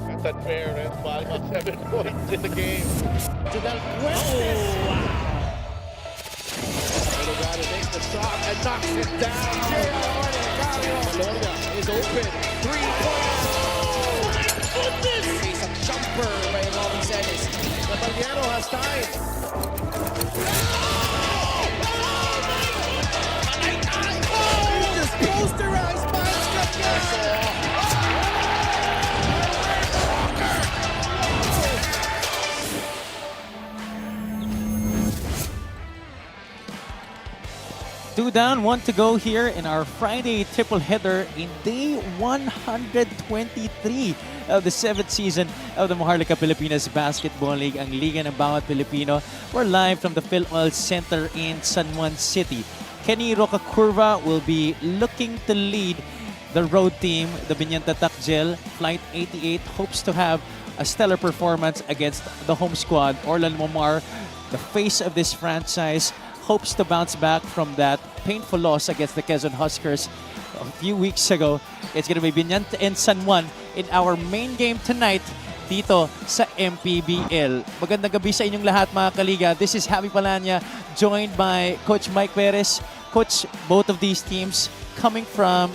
That's unfair, right? Bali about 7 points in the game. To Del Fuentes. Oh, wow. Lugano makes the stop and knocks it down. Lorga is open. 3-point. Oh, my goodness. Face a jumper by Robin Celis. Napoliano has time. Just posterized by Scott. 2 down, 1 to go here in our Friday triple header in day 123 of the 7th season of the Maharlika Pilipinas Basketball League, ang Liga ng Bawat Pilipino. We're live from the PhilOil Center in San Juan City. Kenny Rocacurva will be looking to lead the road team. The Biñan Tatakjel, Flight 88, hopes to have a stellar performance against the home squad. Orlan Momar, the face of this franchise, hopes to bounce back from that painful loss against the Quezon Huskers a few weeks ago. It's going to be Biñan and San Juan in our main game tonight dito sa MPBL. Magandang gabi sa inyong lahat, mga kaliga. This is Javi Palanya, joined by Coach Mike Perez. Coach, both of these teams coming from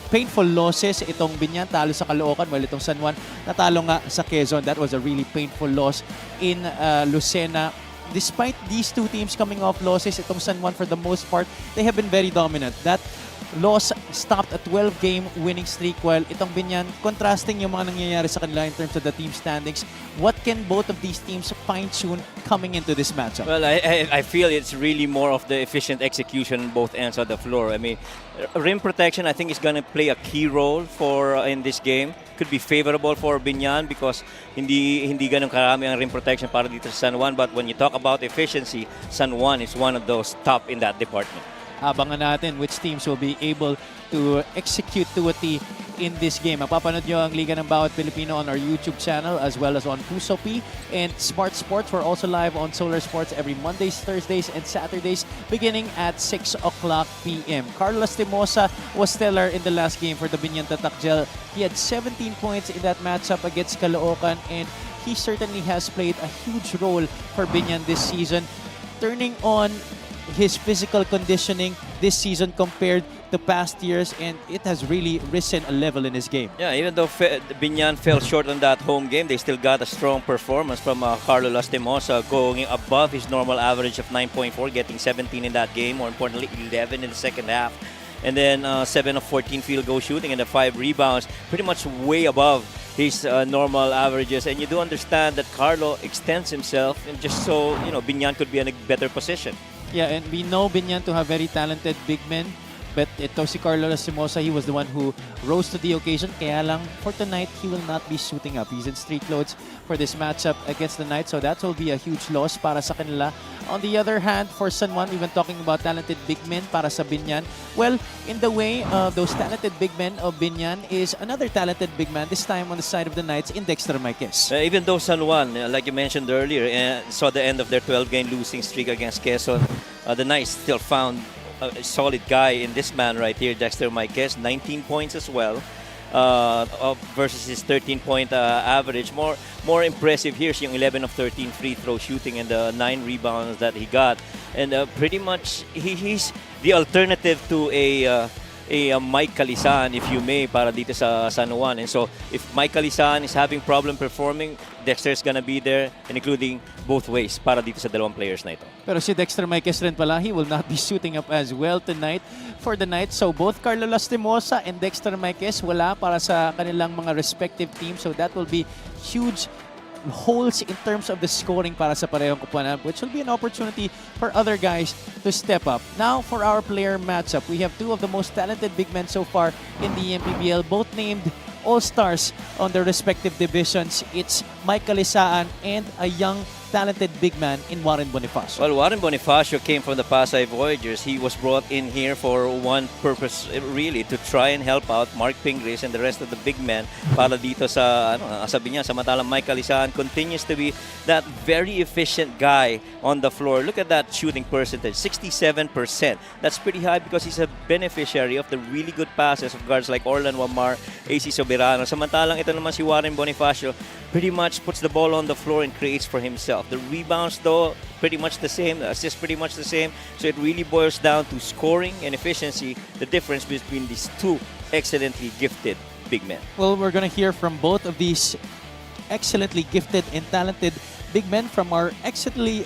painful losses. Itong Biñan talo sa Caloocan, while itong San Juan natalo nga sa Quezon. That was a really painful loss in Lucena. Despite these two teams coming off losses, itong San Juan for the most part, they have been very dominant. That loss stopped a 12-game winning streak, while itong Biñan, contrasting yung mga nangyayari sa kanila in terms of the team standings. What can both of these teams fine-tune coming into this matchup? Well, I feel it's really more of the efficient execution on both ends of the floor. I mean, rim protection, I think, is going to play a key role for in this game. Could be favorable for Biñan because hindi ganun karami ang rim protection para dito sa San Juan. But when you talk about efficiency, San Juan is one of those top in that department. Abangan natin which teams will be able to execute to a T in this game. Mapapanood nyo ang Liga ng Bawat Pilipino on our YouTube channel as well as on Puso P and Smart Sports. We're also live on Solar Sports every Mondays, Thursdays, and Saturdays beginning at 6 o'clock p.m. Carlos Timosa was stellar in the last game for the Biñan Tatakjel. He had 17 points in that matchup against Caloocan, and he certainly has played a huge role for Biñan this season, turning on his physical conditioning this season compared to past years, and it has really risen a level in his game. Yeah, even though Biñan fell short on that home game, they still got a strong performance from Carlo Lastimosa, going above his normal average of 9.4, getting 17 in that game, more importantly 11 in the second half, and then 7 of 14 field goal shooting and the 5 rebounds, pretty much way above his normal averages. And you do understand that Carlo extends himself, and just so Biñan could be in a better position. Yeah, and we know Biñan to have very talented big men. But ito si Carlo Lastimosa, he was the one who rose to the occasion. Kaya lang, for tonight, he will not be suiting up. He's in street clothes for this matchup against the Knights. So that will be a huge loss para sa kanila. On the other hand, for San Juan, we've been talking about talented big men para sa Biñan. Well, in the way of those talented big men of Biñan is another talented big man, this time on the side of the Knights, in Dexter Marquez. Even though San Juan, like you mentioned earlier, saw the end of their 12-game losing streak against Quezon, the Knights still found a solid guy in this man right here, Dexter Marquez, 19 points as well, versus his 13-point average. More impressive here is yung 11 of 13 free throw shooting and the 9 rebounds that he got. And pretty much he's the alternative to a Mike Calisan, if you may, para dito sa San Juan. And so if Mike Calisan is having problem performing, Dexter's gonna be there, and including both ways para dito sa dalawang players na ito. Pero si Dexter Marquez rin pala, he will not be suiting up as well tonight for the Knights. So both Carlo Lastimosa and Dexter Marquez wala para sa kanilang mga respective teams. So that will be huge holes in terms of the scoring para sa parehong kupunan, which will be an opportunity for other guys to step up. Now for our player matchup, we have two of the most talented big men so far in the MPBL, both named all-stars on their respective divisions. It's Mike Calisaan and a young talented big man in Warren Bonifacio? Well, Warren Bonifacio came from the Pasay Voyagers. He was brought in here for one purpose, really, to try and help out Mark Pingris and the rest of the big men para dito sa, sabi niya, samantalang Mike Calisaan continues to be that very efficient guy on the floor. Look at that shooting percentage, 67%. That's pretty high because he's a beneficiary of the really good passes of guards like Orlan Wamar, AC Soberano. Samantalang ito naman si Warren Bonifacio pretty much puts the ball on the floor and creates for himself. The rebounds, though, pretty much the same. The assists, pretty much the same. So it really boils down to scoring and efficiency, the difference between these two excellently gifted big men. Well, we're going to hear from both of these excellently gifted and talented big men from our excellently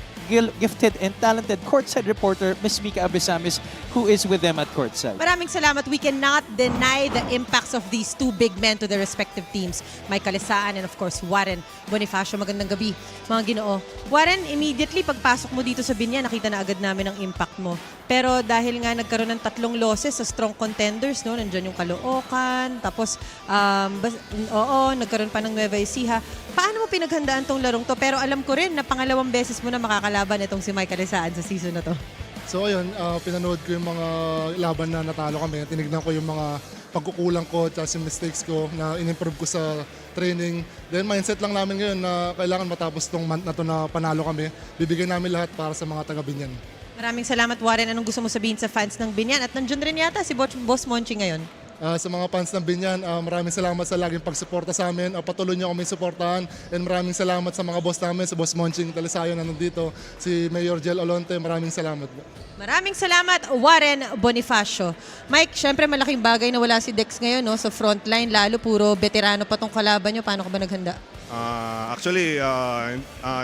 gifted and talented courtside reporter, Ms. Mika Abesamis, who is with them at courtside. Maraming salamat. We cannot deny the impacts of these two big men to their respective teams. Mike Calisaan and of course Warren Bonifacio. Magandang gabi, mga Ginoo. Warren, immediately pagpasok mo dito sa Biñan, nakita na agad namin ang impact mo. Pero dahil nga nagkaroon ng 3 losses sa strong contenders, no? Nandiyan yung Caloocan, tapos nagkaroon pa ng Nueva Ecija. Paano mo pinaghandaan tong larong to? Pero alam ko rin na pangalawang beses mo na makakalaban itong si Mike Calisaan sa season na to. So ayun, pinanood ko yung mga laban na natalo kami. Tinignan ko yung mga pagkukulang ko at yung mistakes ko na in-improve ko sa training. Then mindset lang namin ngayon na kailangan matapos itong month na to na panalo kami. Bibigyan namin lahat para sa mga taga Biñan. Maraming salamat, Warren. Anong gusto mo sabihin sa fans ng Biñan? At nandiyan rin yata si Boss Monchi ngayon. Sa mga fans ng Biñan, maraming salamat sa laging pagsuporta sa amin. Patuloy niyo kami suportahan. And maraming salamat sa mga boss namin, si Boss Monching Talisayo na nandito, si Mayor Jel Olonte. Maraming salamat. Maraming salamat, Warren Bonifacio. Mike, syempre malaking bagay na wala si Dex ngayon, no? Sa frontline, lalo puro veterano pa tong kalaban nyo. Paano ka ba naghanda? Actually,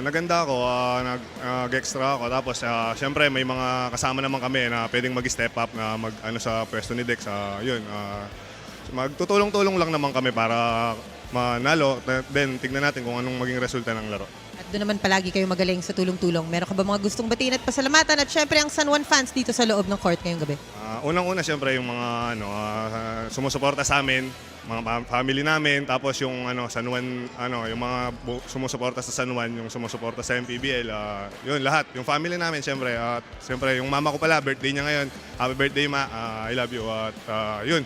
naganda ako, nag-extra ako. Tapos, syempre, may mga kasama naman kami na pwedeng mag-step up na sa pwesto ni Dex. Magtutulong-tulong lang naman kami para manalo. Then, tignan natin kung anong maging resulta ng laro. At doon naman palagi kayo magaling sa tulong-tulong. Meron ka ba mga gustong batiin at pasalamatan? At syempre, ang San Juan fans dito sa loob ng court ngayong gabi. Unang-una, syempre, yung mga sumusuporta sa amin, mga family namin, tapos yung San Juan, yung mga sumusuporta sa San Juan, yung sumusuporta sa MPBL, yun lahat, yung family namin syempre, at syempre yung mama ko pala, birthday niya ngayon. Happy birthday, ma. I love you. At yun.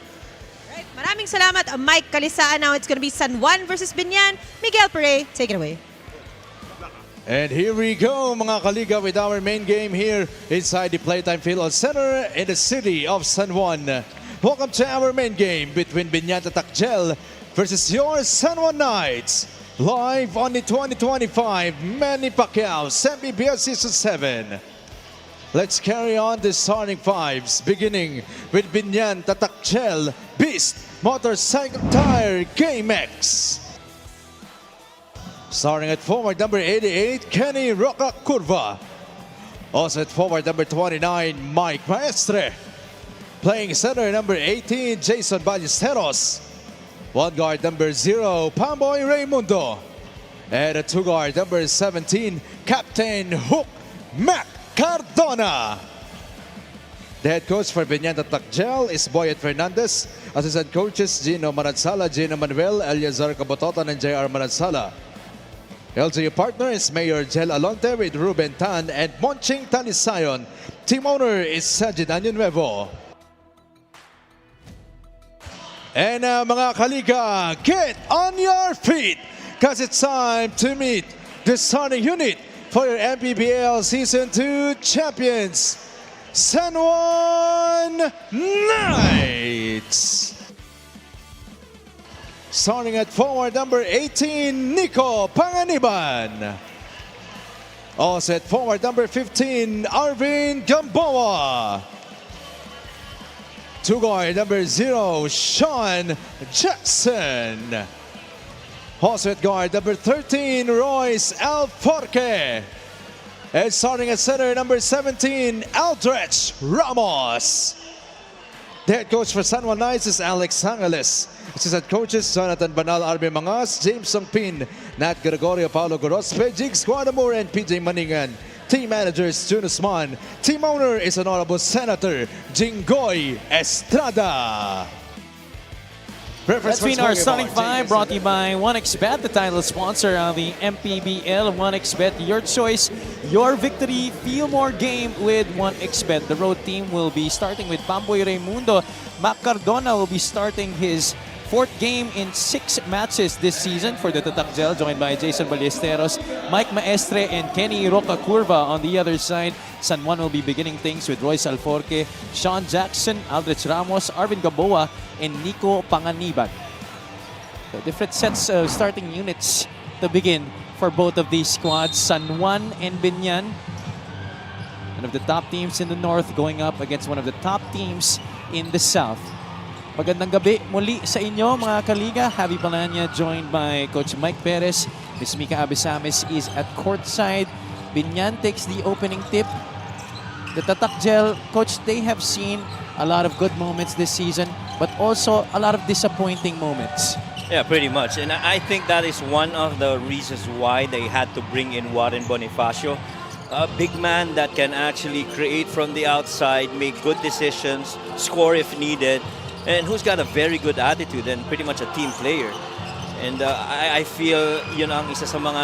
Right. Maraming salamat, Mike Calisaan. Now it's gonna be San Juan versus Biñan. Miguel Pere, take it away. And here we go, mga kaliga, with our main game here inside the Playtime Field Center in the city of San Juan. Welcome to our main game between Biñan Tatacjel versus your San Juan Knights. Live on the 2025 Manny Pacquiao MPBL Season 7. Let's carry on the starting fives, beginning with Biñan Tatacjel Beast Motorcycle Tire Game X. Starting at forward number 88, Kenny Roca Curva. Also at forward number 29, Mike Maestre. Playing center number 18, Jason Ballesteros. One guard number 0, Pamboy Raimundo. And a two guard number 17, Captain Hook Mac Cardona. The head coach for Biñan Tatacjel is Boyet Fernandez. Assistant coaches, Gino Manansala, Gino Manuel, Eliazar Cabototan, and JR Manansala. LGU partner is Mayor Jel Alonte with Ruben Tan and Monching Talisayon. Team owner is Sajid Nuevo. And mga kaliga, get on your feet because it's time to meet the starting unit for your MPBL Season 2 champions, San Juan Knights. Starting at forward number 18, Nico Panganiban. Also at forward number 15, Arvin Gamboa. Two guard number 0, Sean Jackson. Also at guard number 13, Royce Alforque. And starting at center number 17, Aldrich Ramos. The head coach for San Juan Knights is Alex Angeles. Assistant coaches, Jonathan Banal, Arbe Mangas, James Songpin, Nat Gregorio, Paulo Gorospe, Jigs Guadamur, and PJ Maningan. Team managers, Jun Usman. Team owner is Honorable Senator Jinggoy Estrada. Reference That's been our starting basketball. five, brought to you by 1xBet, the title sponsor of the MPBL. 1xBet, your choice, your victory. Feel more game with 1xBet. The road team will be starting with Bamboy Raimundo. Mac Cardona will be starting his fourth game in 6 matches this season for the Tatakjel, joined by Jason Ballesteros, Mike Maestre, and Kenny Roca Curva. On the other side, San Juan will be beginning things with Royce Alforque, Sean Jackson, Aldrich Ramos, Arvin Gamboa, and Nico Panganiban. So different sets of starting units to begin for both of these squads. San Juan and Biñan, one of the top teams in the north, going up against one of the top teams in the south. Magandang gabi muli sa inyo mga kaliga. Javi Palanya joined by Coach Mike Perez. Miss Mika Abisamis is at courtside. Biñan takes the opening tip. The Tatakjel, Coach, they have seen a lot of good moments this season, but also a lot of disappointing moments. Yeah, pretty much. And I think that is one of the reasons why they had to bring in Warren Bonifacio. A big man that can actually create from the outside, make good decisions, score if needed, and who's got a very good attitude and pretty much a team player. And I feel yun ang isa sa mga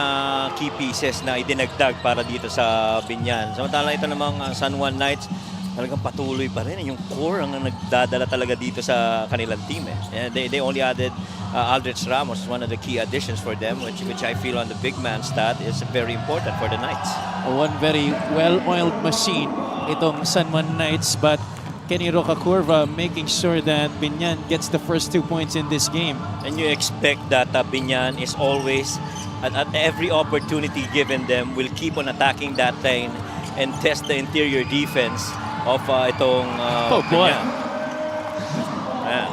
key pieces na idinagdag para dito sa Biñan. Samantala ito namang San Juan Knights, talagang patuloy pa rin. Yung core ang nagdadala talaga dito sa kanilang team. And they only added Aldrich Ramos, one of the key additions for them, which I feel on the big man stat is very important for the Knights. One very well-oiled machine itong San Juan Knights, but Kenny Roca Curva making sure that Biñan gets the first 2 points in this game. And you expect that Biñan is always, at every opportunity given them, will keep on attacking that lane and test the interior defense of itong Oh boy. Biñan.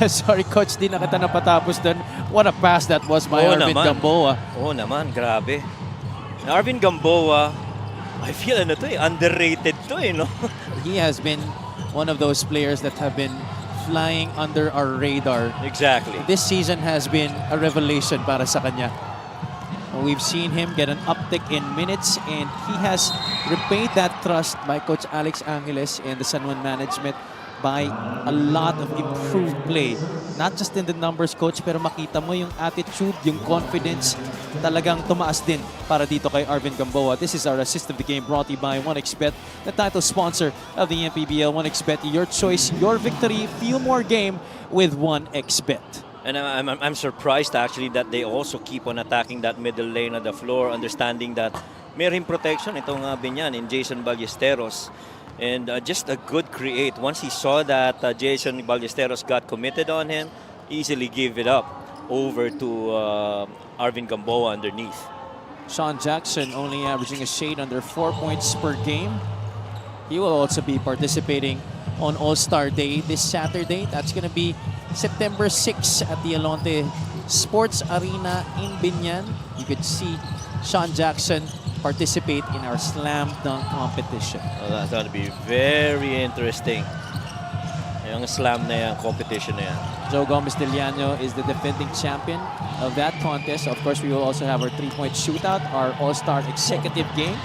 Yes, sorry coach, di na kita napatapos dun. What a pass that was by Arvin Gamboa. Oo naman, grabe. Arvin Gamboa, I feel underrated to no? He has been one of those players that have been flying under our radar. Exactly. This season has been a revelation para sa kanya. We've seen him get an uptick in minutes, and he has repaid that trust by Coach Alex Angeles and the San Juan management by a lot of improved play. Not just in the numbers, Coach, pero makita mo yung attitude, yung confidence, talagang tumaas din para dito kay Arvin Gamboa. This is our assist of the game, brought to you by 1xBet, the title sponsor of the MPBL. 1xBet, your choice, your victory. Feel more game with 1xBet. And I'm surprised actually that they also keep on attacking that middle lane of the floor, understanding that may rim protection itong Biñan in Jason Ballesteros. And just a good create. Once he saw that Jason Ballesteros got committed on him, easily gave it up over to Arvin Gamboa underneath. Sean Jackson only averaging a shade under 4 points per game. He will also be participating on All-Star Day this Saturday. That's going to be September 6 at the Alonte Sports Arena in Biñan. You could see Sean Jackson participate in our slam dunk competition. Well, that's going to be very interesting. Yung slam na yan, competition na yan. Joe Gomez Deliano is the defending champion of that contest. Of course, we will also have our 3-point shootout, our All-Star Executive Game,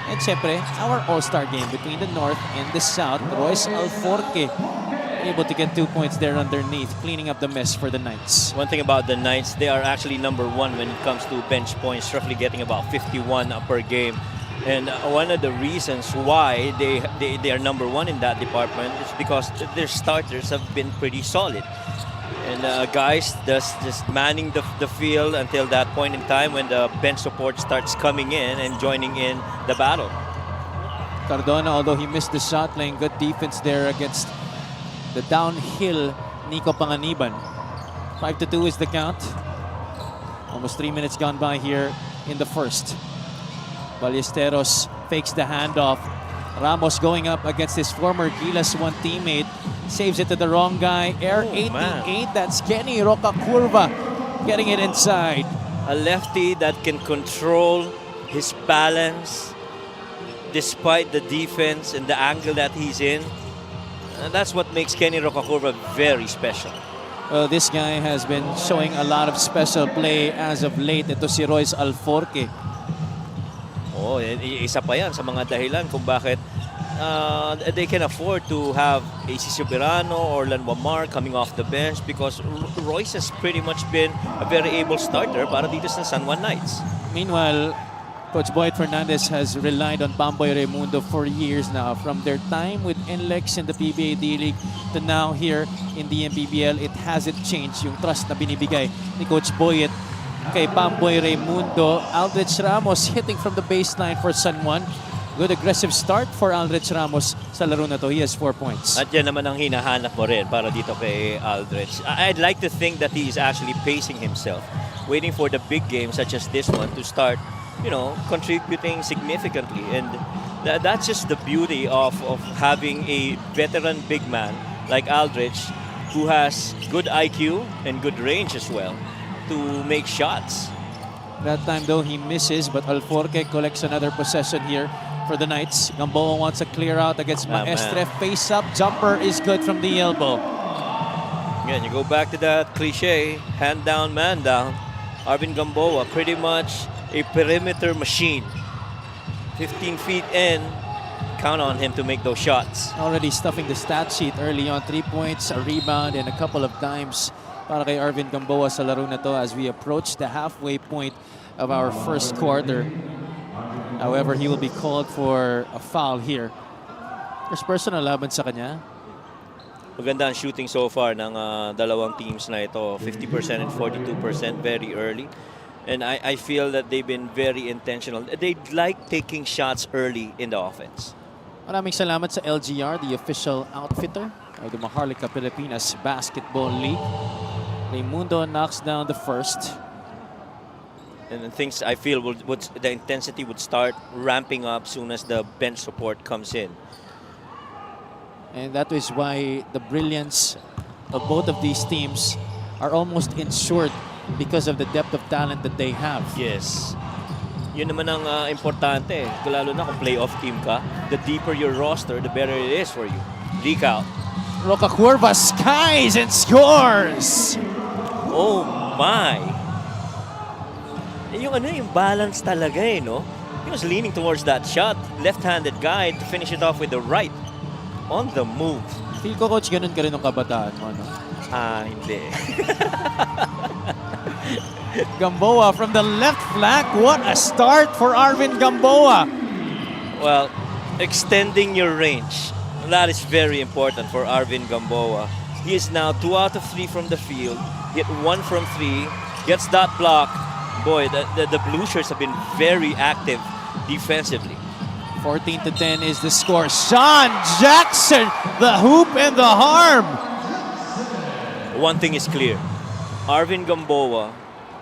and syempre, our All-Star Game between the North and the South. Royce Alforque able to get 2 points there underneath, cleaning up the mess for the Knights. One thing about the Knights, they are actually #1 when it comes to bench points, roughly getting about 51 per game. And one of the reasons why they are #1 in that department is because their starters have been pretty solid. And guys just manning the field until that point in time when the bench support starts coming in and joining in the battle. Cardona, although he missed the shot, playing good defense there against the downhill Nico Panganiban. 5-2 is the count. Almost 3 minutes gone by here in the first. Ballesteros fakes the handoff. Ramos going up against his former Gilas 1 teammate. Saves it to the wrong guy. Air 88, that's Kenny Roca Curva getting it inside. A lefty that can control his balance despite the defense and the angle that he's in. And that's what makes Kenny Roca Curva very special. Well, this guy has been showing a lot of special play as of late. Ito si Royce Alforque. Oh, isa pa yan sa mga dahilan kung bakit they can afford to have AC Soberano or Lanwamar coming off the bench because Royce has pretty much been a very able starter para dito sa San Juan Knights. Meanwhile, Coach Boyd Fernandez has relied on Bamboy Raimundo for years now. From their time with NLEX in the PBA D-League to now here in the MPBL, it hasn't changed yung trust na binibigay ni Coach Boyd kay Bamboy Raimundo. Aldrich Ramos hitting from the baseline for San Juan. Good aggressive start for Aldrich Ramos sa laro na to. He has 4 points. At yan naman ang hinahanap mo rin para dito kay Aldrich. I'd like to think that he is actually pacing himself, waiting for the big games such as this one to start, you know, contributing significantly. And that's just the beauty of having a veteran big man like Aldrich who has good IQ and good range as well to make shots. That time though he misses, but Alforque collects another possession here for the Knights. Gamboa wants a clear out against Maestre. Face up, jumper is good from the elbow. Again, you go back to that cliche, hand down, man down. Arvin Gamboa, pretty much a perimeter machine. 15 feet in, count on him to make those shots. Already stuffing the stat sheet early on. 3 points, a rebound, and a couple of dimes para kay Arvin Gamboa sa laro na to as we approach the halfway point of our first quarter. However, he will be called for a foul here. There's personal laban sa kanya. Maganda ang shooting so far ng dalawang teams na ito. 50% and 42% very early. And I feel that they've been very intentional. They like taking shots early in the offense. Maraming salamat sa LGR, the official outfitter of the Maharlika Pilipinas Basketball League. Raimundo knocks down the first. And things I feel the intensity would start ramping up soon as the bench support comes in. And that is why the brilliance of both of these teams are almost ensured because of the depth of talent that they have. Yes. Yun naman ang importante. Lalo na kung playoff team ka, the deeper your roster, the better it is for you. Leak out. Roca Curva skies and scores! Oh my! Yung balance talaga no? He was leaning towards that shot. Left-handed guy to finish it off with the right. On the move. Feel ko, Coach, ganun ka rin ng kabataan mo, no? Hindi. Gamboa from the left flank. What a start for Arvin Gamboa. Well, extending your range. That is very important for Arvin Gamboa. He is now 2 out of 3 from the field. Hit 1 from 3. Gets that block. Boy, the Blue Shirts have been very active defensively. 14-10 is the score. Sean Jackson, the hoop and the harm. One thing is clear. Arvin Gamboa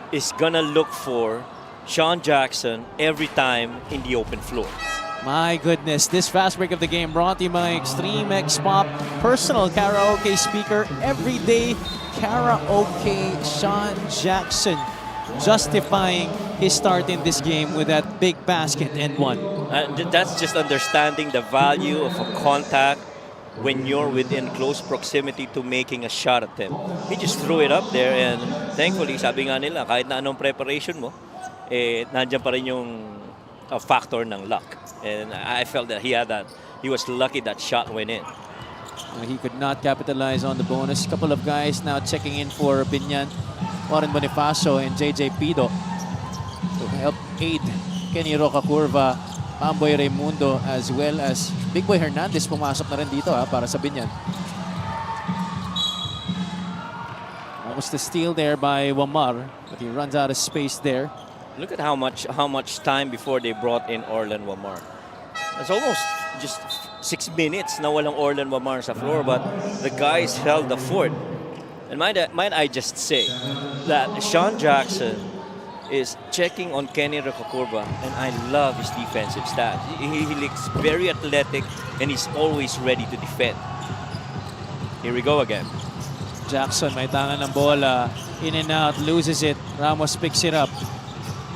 is gonna look for Sean Jackson every time in the open floor. My goodness, this fast break of the game brought to you by Extreme X Pop, personal karaoke speaker, everyday karaoke. Sean Jackson justifying his start in this game with that big basket and one. That's just understanding the value of a contact when you're within close proximity to making a shot at them. He just threw it up there and thankfully, sabi nga nila, kahit na anong preparation mo, nandiyan pa rin yung factor ng luck. And I felt that he was lucky that shot went in. He could not capitalize on the bonus. Couple of guys now checking in for Biñan, Warren Bonifacio and JJ Pido to help aid Kenny Roca Curva, Bamboy Raimundo, as well as Big Boy Hernandez pumasok na rin dito para sa Biñan. Almost a steal there by Wamar, but he runs out of space there. Look at how much time before they brought in Orlan Wamar. It's almost just 6 minutes na walang Orlan Wamar sa floor, but the guys held the fort. And might I just say that Sean Jackson is checking on Kenny Rocacorba, and I love his defensive stats. He looks very athletic, and he's always ready to defend. Here we go again. Jackson may tangan ng bola, in and out, loses it. Ramos picks it up.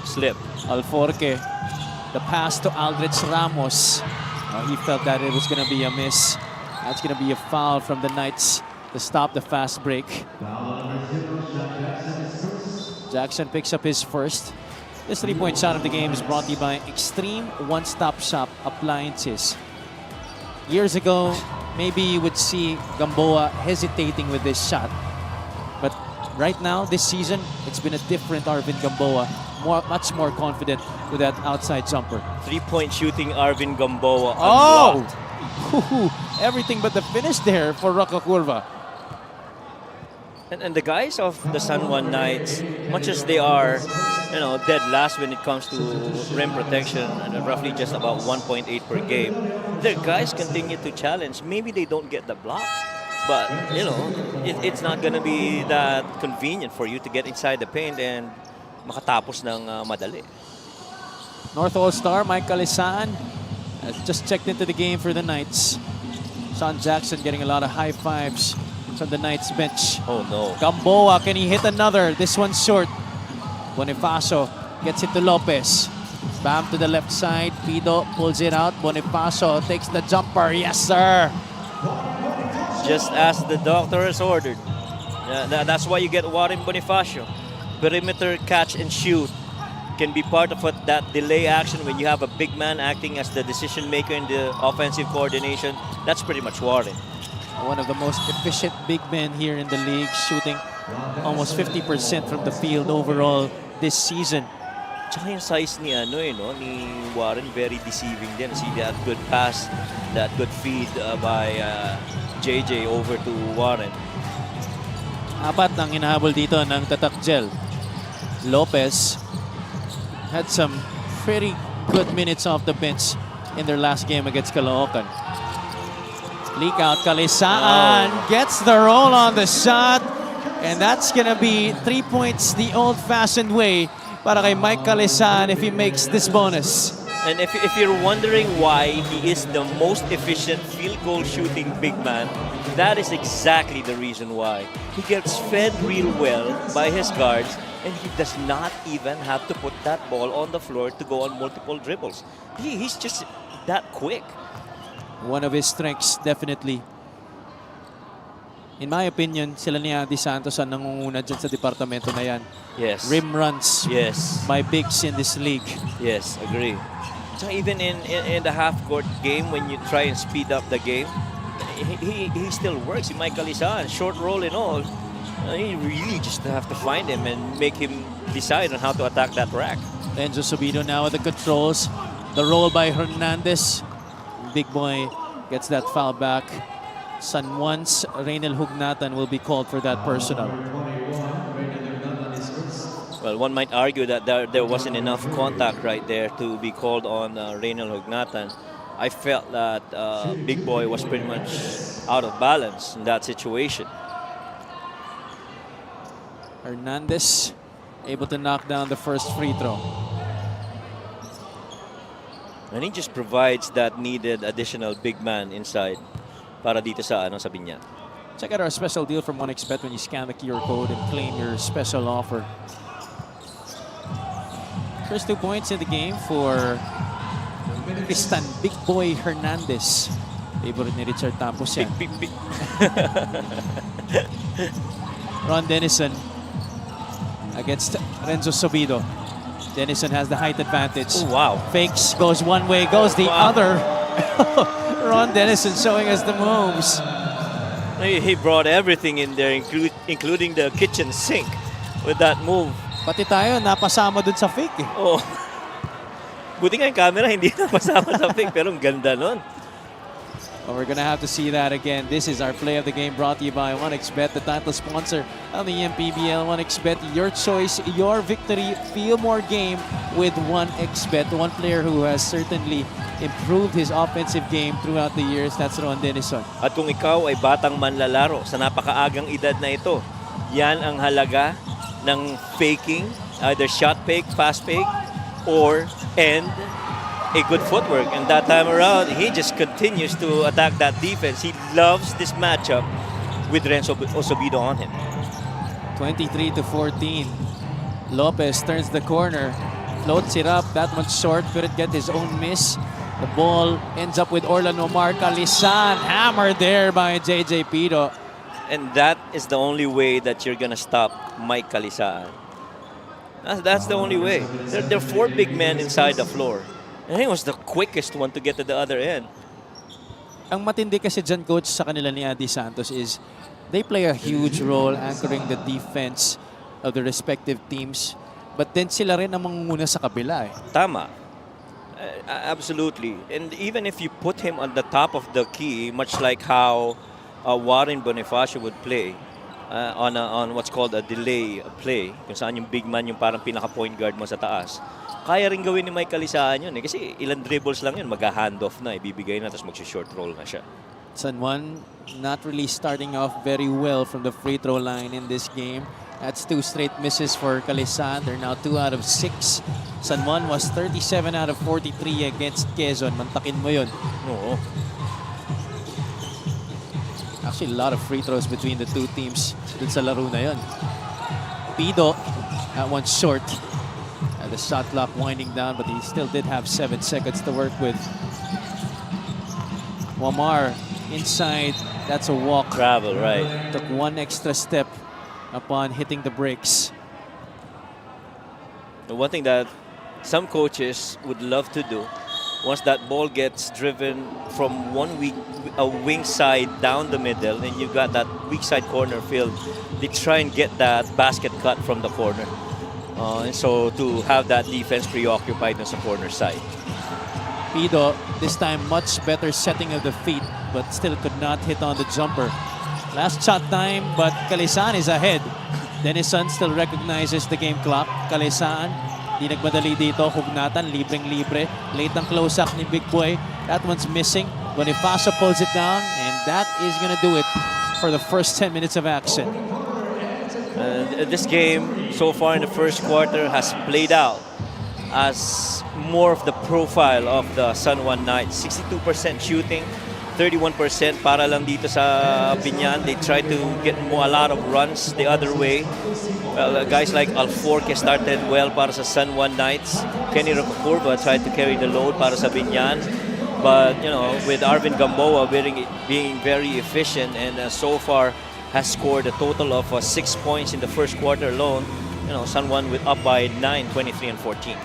Slip. Alforque, the pass to Aldrich Ramos. He felt that it was going to be a miss. That's going to be a foul from the Knights to stop the fast break. Jackson picks up his first. This 3-point shot of the game is brought to you by Extreme One-Stop Shop Appliances. Years ago, maybe you would see Gamboa hesitating with this shot. But right now, this season, it's been a different Arvin Gamboa. Much more confident with that outside jumper. 3-point shooting Arvin Gamboa. Oh! Unblocked. Everything but the finish there for Roca Curva. And the guys of the San Juan Knights, much as they are, dead last when it comes to rim protection, and roughly just about 1.8 per game, their guys continue to challenge. Maybe they don't get the block, but it's not gonna be that convenient for you to get inside the paint and makatapos ng madali. North All-Star Mike Calisaan has just checked into the game for the Knights. Sean Jackson getting a lot of high fives from the Knights bench. Oh no. Gamboa, can he hit another? This one's short. Bonifacio gets it to Lopez. Bam to the left side. Pido pulls it out. Bonifacio takes the jumper. Yes, sir. Just as the doctor has ordered. That's why you get Warren Bonifacio. Perimeter catch and shoot can be part of that delay action when you have a big man acting as the decision maker in the offensive coordination. That's pretty much Warren. One of the most efficient big men here in the league, shooting almost 50% from the field overall this season. Tsaka yung size ni Warren, very deceiving din. See that good pass, that good feed by JJ over to Warren. Apat nang hinahabol dito ng Tatak Gel. Lopez had some pretty good minutes off the bench in their last game against Caloocan. Leak out, Calisaan gets the roll on the shot, and that's gonna be 3 points the old-fashioned way para kay Mike Calisaan if he makes this bonus. And if you're wondering why he is the most efficient field goal shooting big man, that is exactly the reason why. He gets fed real well by his guards, and he does not even have to put that ball on the floor to go on multiple dribbles. He's just that quick. One of his strengths, definitely. In my opinion, sila ni Andy Santos ang nangunguna dyan sa departamento na yan. Yes. Rim runs Yes. by bigs in this league. Yes, agree. So even in the half-court game, when you try and speed up the game, he still works. Mike Calisaan, short roll and all. You really just have to find him and make him decide on how to attack that rack. Enzo Subido now with the controls. The roll by Hernandez. Big boy gets that foul back. San Juan's Reynel Hugnatan will be called for that personal. Well, one might argue that there wasn't enough contact right there to be called on Reynel Hugnatan. I felt that Big Boy was pretty much out of balance in that situation. Hernandez able to knock down the first free throw. And he just provides that needed additional big man inside para dito sa Biñan. Check out our special deal from OneXBet when you scan the QR code and claim your special offer. First 2 points in the game for Tristan Big Boy Hernandez. Favorite ni Richard Tampos yan. Big. Ron Denison against Renzo Sobido. Denison has the height advantage. Oh, wow. Fakes, goes one way, goes the other. Ron Denison showing us the moves. He brought everything in there, including the kitchen sink with that move. Pati tayo, napasama dun sa fake eh. Oh. Buti nga yung camera, hindi napasama sa fake, pero ang ganda nun. Well, we're gonna have to see that again. This is our play of the game brought to you by OneXBet, the title sponsor of the MPBL. OneXBet, your choice, your victory. Feel more game with OneXBet. One player who has certainly improved his offensive game throughout the years, that's Ron Denison. At kung ikaw ay batang manlalaro sa napakaagang edad na ito, yan ang halaga ng faking, either shot fake, fast fake, and a good footwork. And that time around, he just continues to attack that defense. He loves this matchup with Renzo Osobido on him. 23-14. Lopez turns the corner, floats it up. That one's short. Couldn't get his own miss. The ball ends up with Orlan Omar. Calisaan hammered there by JJ Pido. And that is the only way that you're gonna stop Mike Calisaan. That's the only way. There are 4 big men inside the floor. And he was the quickest one to get to the other end. Ang matindi kasi dyan, coach, sa kanila ni Adi Santos is they play a huge role anchoring the defense of the respective teams. But then sila rin ang mangunguna sa kabila. Tama. Absolutely. And even if you put him on the top of the key, much like how Warren Bonifacio would play on what's called a delay play, kung saan yung big man yung parang pinaka-point guard mo sa taas, kaya rin gawin ni Mike Calisaan yun. Kasi ilang dribbles lang yun, mag-handoff na, ibibigay na, tapos mag-short roll na siya. San Juan not really starting off very well from the free throw line in this game. That's 2 straight misses for Calisan. They're now 2 out of 6. San Juan was 37 out of 43 against Quezon. Mantakin mo yun. Oo. Actually, a lot of free throws between the two teams dun sa laro na yun. Pido, that one's short. The shot clock winding down, but he still did have 7 seconds to work with. Wamar inside, that's a walk. Travel, right. Took 1 extra step upon hitting the brakes. The one thing that some coaches would love to do, once that ball gets driven from a wing side down the middle, and you got that weak side corner filled, they try and get that basket cut from the corner. And so to have that defense preoccupied on the corner side. Pido, this time much better setting of the feet, but still could not hit on the jumper. Last shot time, but Calisan is ahead. Denison still recognizes the game clock. Calisan, di nagmadali dito. Hugnatan, libreng-libre. Late ang close-up ni Big Boy. That one's missing. Bonifacio pulls it down, and that is gonna do it for the first 10 minutes of action. This game, so far in the first quarter, has played out as more of the profile of the San Juan Knights. 62% shooting, 31% para lang dito sa Biñan. They tried to get a lot of runs the other way. Well, guys like Alforque started well para sa San Juan Knights. Kenny Rocacurva tried to carry the load para sa Biñan. But, you know, with Arvin Gamboa being very efficient and so far has scored a total of 6 points in the first quarter alone. You know, San Juan up by 9, 23, and 14.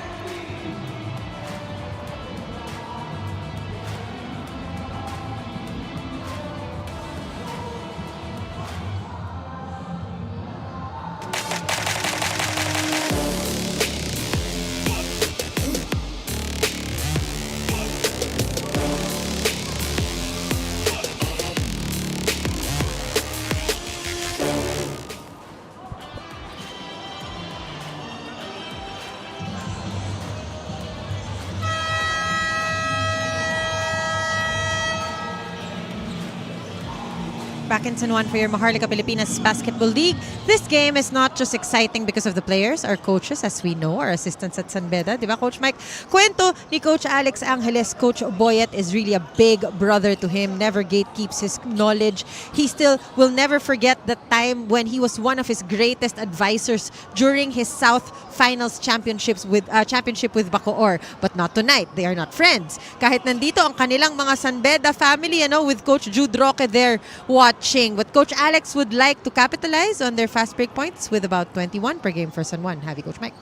Back in San Juan for your Maharlika Pilipinas Basketball League. This game is not just exciting because of the players, our coaches, as we know, our assistants at San Beda. Di ba, Coach Mike? Kwento ni Coach Alex Angeles, Coach Boyet is really a big brother to him. Never gatekeeps his knowledge. He still will never forget the time when he was one of his greatest advisors during his South Finals championship with Bacoor. But not tonight. They are not friends. Kahit nandito ang kanilang mga San Beda family, with Coach Jude Roque there watching. But Coach Alex would like to capitalize on their fast break points with about 21 per game for San Juan. Have you, Coach Mike?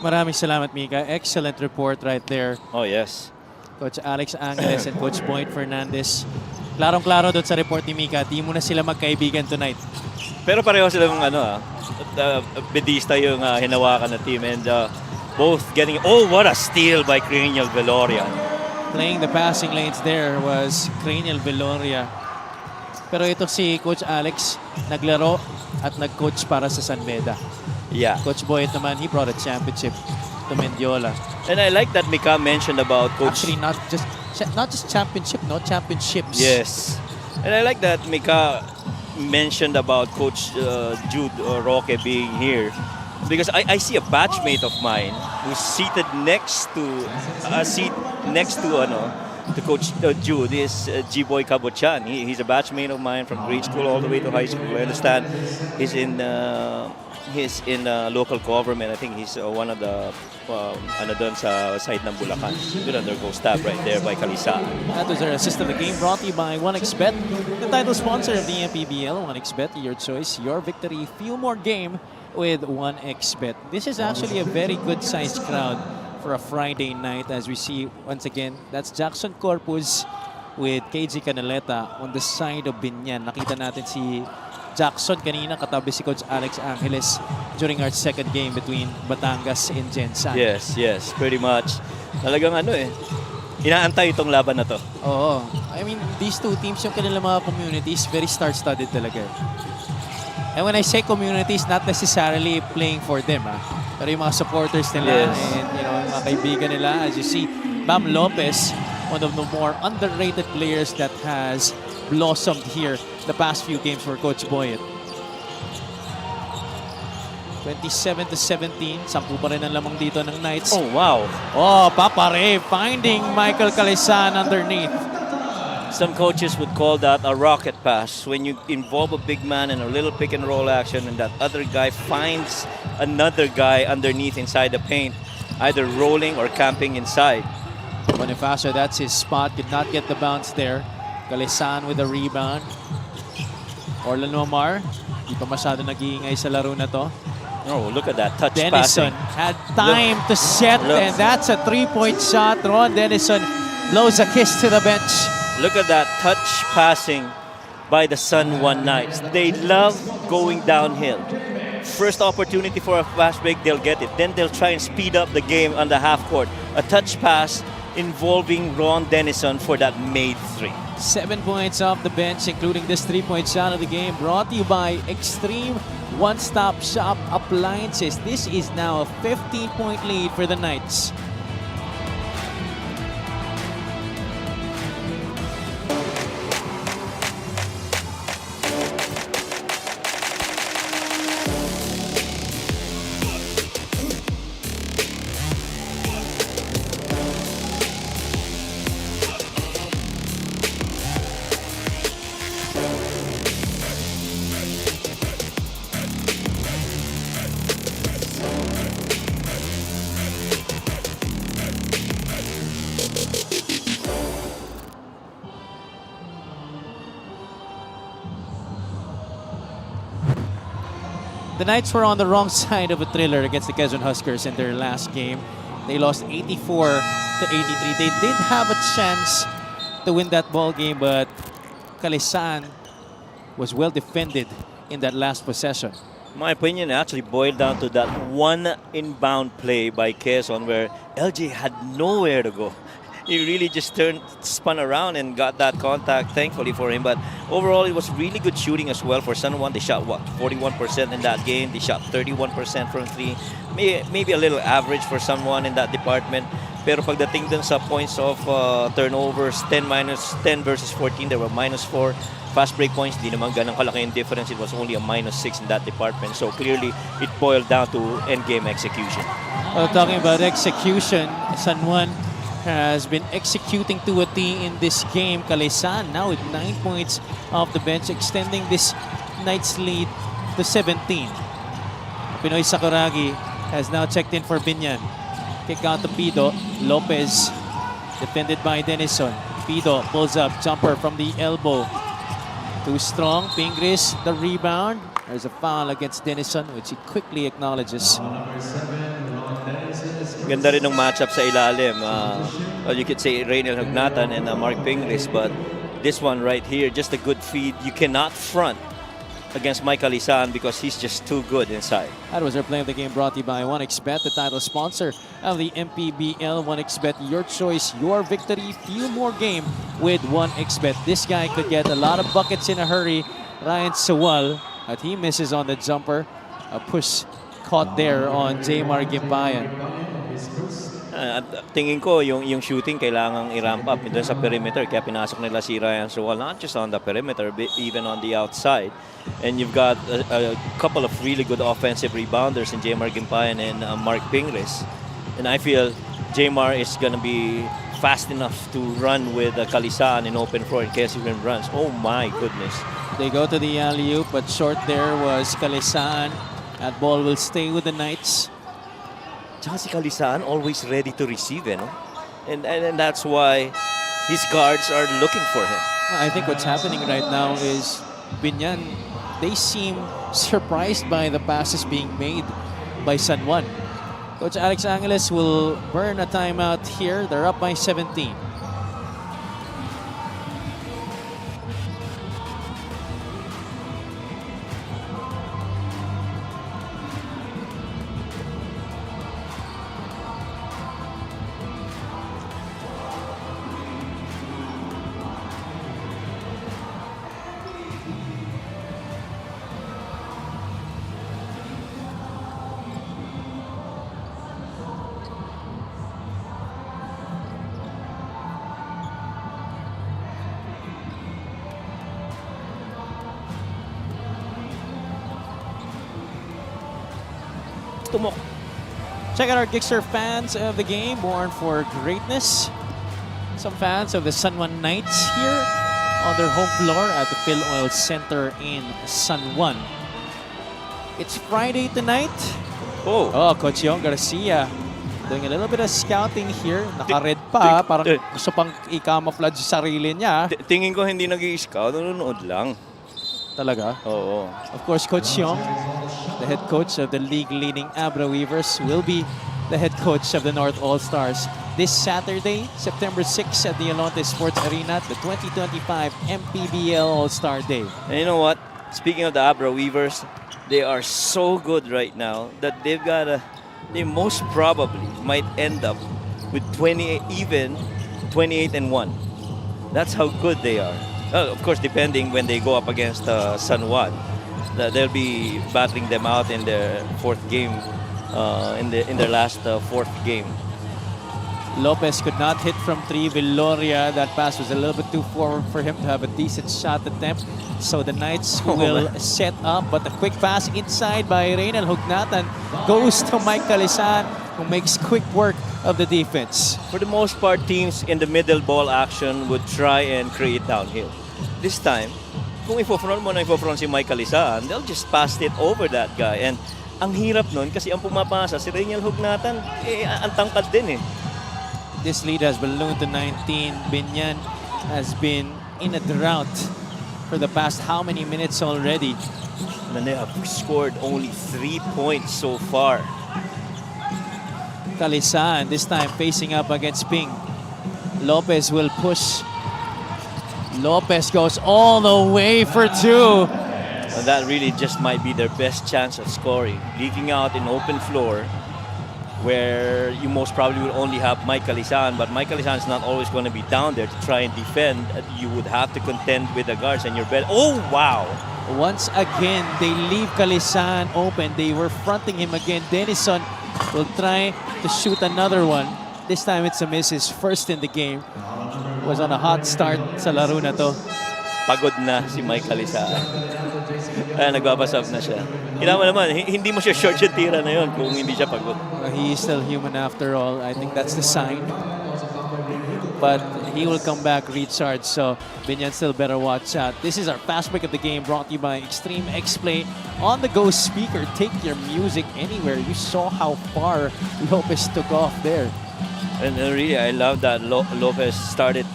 Maraming salamat, Mika. Excellent report right there. Oh, yes. Coach Alex Angeles and Coach Boyd Fernandez. Klarong-klaro doon sa report ni Mika. Di mo na sila magkaibigan tonight. Pero pareho silang bedista yung hinawakan na team, and both getting, what a steal by Cranial Veloria. Playing the passing lanes there was Cranial Veloria. Pero ito si Coach Alex, naglaro at nag-coach para sa San Beda. Yeah. Coach Boyet naman, he brought a championship to Mendiola. And I like that Mika mentioned about Coach... Actually, not just championship, no championships. Yes. And I like that Mika mentioned about Coach Jude Roque being here. Because I see a batchmate of mine who's seated next to Coach Jude is G-Boy Cabochan. He's a batchmate of mine from grade school all the way to high school. I understand he's in local government. I think he's one of the doon sa side ng Bulacan. Good undergo stab right there by Kalisa. That was our assist of the game, brought to you by 1xBet, the title sponsor of the MPBL. 1xBet, your choice, your victory. Feel more game with 1xBet. This is actually a very good-sized crowd for a Friday night, as we see once again. That's Jackson Corpus with KG Canaleta on the side of Biñan. Nakita natin si Jackson kanina katabi si Coach Alex Angeles during our second game between Batangas and Gensan. Yes, pretty much. Talagang inaantay itong laban na to. Oo. I mean, these two teams, yung kanilang mga communities, very star-studded talaga. And when I say communities, not necessarily playing for them, pero yung mga supporters nila and mga kaibigan nila. As you see, Bam Lopez, one of the more underrated players that has blossomed here the past few games for Coach Boyet. 27-17, 10 pa rin ang lamang dito ng Knights. Oh, wow. Oh, Papa Ray finding Michael Calisan underneath. Some coaches would call that a rocket pass. When you involve a big man in a little pick and roll action and that other guy finds another guy underneath inside the paint, either rolling or camping inside. Bonifacio, that's his spot. Could not get the bounce there. Calisan with the rebound. Orlan Omar, di pa masyado nag-iingay sa laro na to. Oh, look at that touch Dennison passing. had time to set, and that's a three-point shot. Ron Dennison blows a kiss to the bench. Look at that touch passing by the Sun One Knights. They love going downhill. First opportunity for a fast break, they'll get it. Then they'll try and speed up the game on the half court. A touch pass involving Ron Dennison for that made three. 7 points off the bench, including this three-point shot of the game, brought to you by Extreme One-Stop Shop Appliances. This is now a 15-point lead for the Knights. The Knights were on the wrong side of a thriller against the Quezon Huskers in their last game. They lost 84-83. They did have a chance to win that ball game, but Calisan was well defended in that last possession. My opinion actually boiled down to that one inbound play by Quezon where LJ had nowhere to go. He really just spun around and got that contact, thankfully for him. But overall, it was really good shooting as well for Sun One. They shot, 41% in that game. They shot 31% from three. Maybe a little average for Sun One in that department. Pero pagdating dun sa points of turnovers, 10 versus 14, there were -4. Fast break points, di naman ganang kalaki yung difference. It was only a -6 in that department. So clearly, it boiled down to endgame execution. Well, talking about execution, San Juan has been executing to a T in this game. Calisan now with 9 points off the bench, extending this Knights lead to 17. Pinoy Sakuragi has now checked in for Biñan. Kick out to Pido. Lopez defended by Dennison. Pido pulls up, jumper from the elbow. Too strong. Pingris the rebound. There's a foul against Dennison, which he quickly acknowledges. Ganda rin ng matchup sa ilalim. Well, you could say Reynel Hugnatan and Mark Pingris, but this one right here, just a good feed. You cannot front against Mike Calisan because he's just too good inside. That was our play of the game, brought to you by 1xBet, the title sponsor of the MPBL. 1xBet, your choice, your victory, few more game with 1xBet. This guy could get a lot of buckets in a hurry. Ryan Sawal, but he misses on the jumper. A push caught there on Jmar Gimbayan. Tingin ko yung shooting kailangang i-ramp up doon sa perimeter, kaya pinasok nila si Ryan Sawal, not just on the perimeter but even on the outside. And you've got a couple of really good offensive rebounders in Jmar Gimpayan and Mark Pingris. And I feel Jmar is gonna be fast enough to run with Calisan in open floor in case he even runs. Oh my goodness. They go to the alley-oop, but short there was Calisan. That ball will stay with the Knights. Tsaka si Calisan always ready to receive, no? And that's why his guards are looking for him. I think what's happening right now is Biñan, they seem surprised by the passes being made by San Juan. Coach Alex Angeles will burn a timeout here. They're up by 17. tumok. Check out our Gixxer fans of the game, born for greatness. Some fans of the San Juan Knights here on their home floor at the Phil Oil Center in San Juan. It's Friday tonight. Oh, Coach Yong Garcia doing a little bit of scouting here. Naka-red pa, parang gusto pang i-camouflage sa sarili niya. tingin ko hindi nag-i-scout, nanonood lang. Talaga. Oo. Of course, Coach Yong, the head coach of the league-leading Abra Weavers, will be the head coach of the North All-Stars this Saturday, September 6 at the Alonte Sports Arena at the 2025 MPBL All-Star Day. And you know what? Speaking of the Abra Weavers, they are so good right now that they've got they most probably might end up with 28 and 1. That's how good they are. Of course, depending when they go up against San Juan, they'll be battling them out in their fourth game, in their last fourth game. Lopez could not hit from 3. Villoria, that pass was a little bit too forward for him to have a decent shot attempt. So the Knights will set up, but a quick pass inside by Reynel Hugnatan goes to Mike Calisan, who makes quick work of the defense. For the most part, teams in the middle ball action would try and create downhill. This time, kung ifo-front mo na ifo-front si Mike Calisaan, they'll just pass it over that guy. And ang hirap nun kasi ang pumapasa si Reynel Hugnatan, ang tangkad din eh. This lead has ballooned to 19. Biñan has been in a drought for the past how many minutes already? And they have scored only 3 points so far. Calisan this time facing up against Ping. Lopez will push. Lopez goes all the way for 2. And that really just might be their best chance of scoring. Leaking out in open floor, where you most probably will only have Mike Calisan, but Mike Calisan is not always going to be down there to try and defend. You would have to contend with the guards and your bed. Oh, wow! Once again, they leave Calisan open. They were fronting him again. Denison will try to shoot another one. This time it's a miss. His first in the game. Was on a hot start sa laro na to. Pagod na si Mike Calisan. Nagbabasab na siya. Kailangan naman, hindi mo siya short yung tira na yun kung hindi siya pagod. He is still human after all. I think that's the sign. But he will come back recharged, so Biñan still better watch out. This is our fast break of the game, brought to you by Extreme X-Play. On the go speaker, take your music anywhere. You saw how far Lopez took off there. And really, I love that Lopez started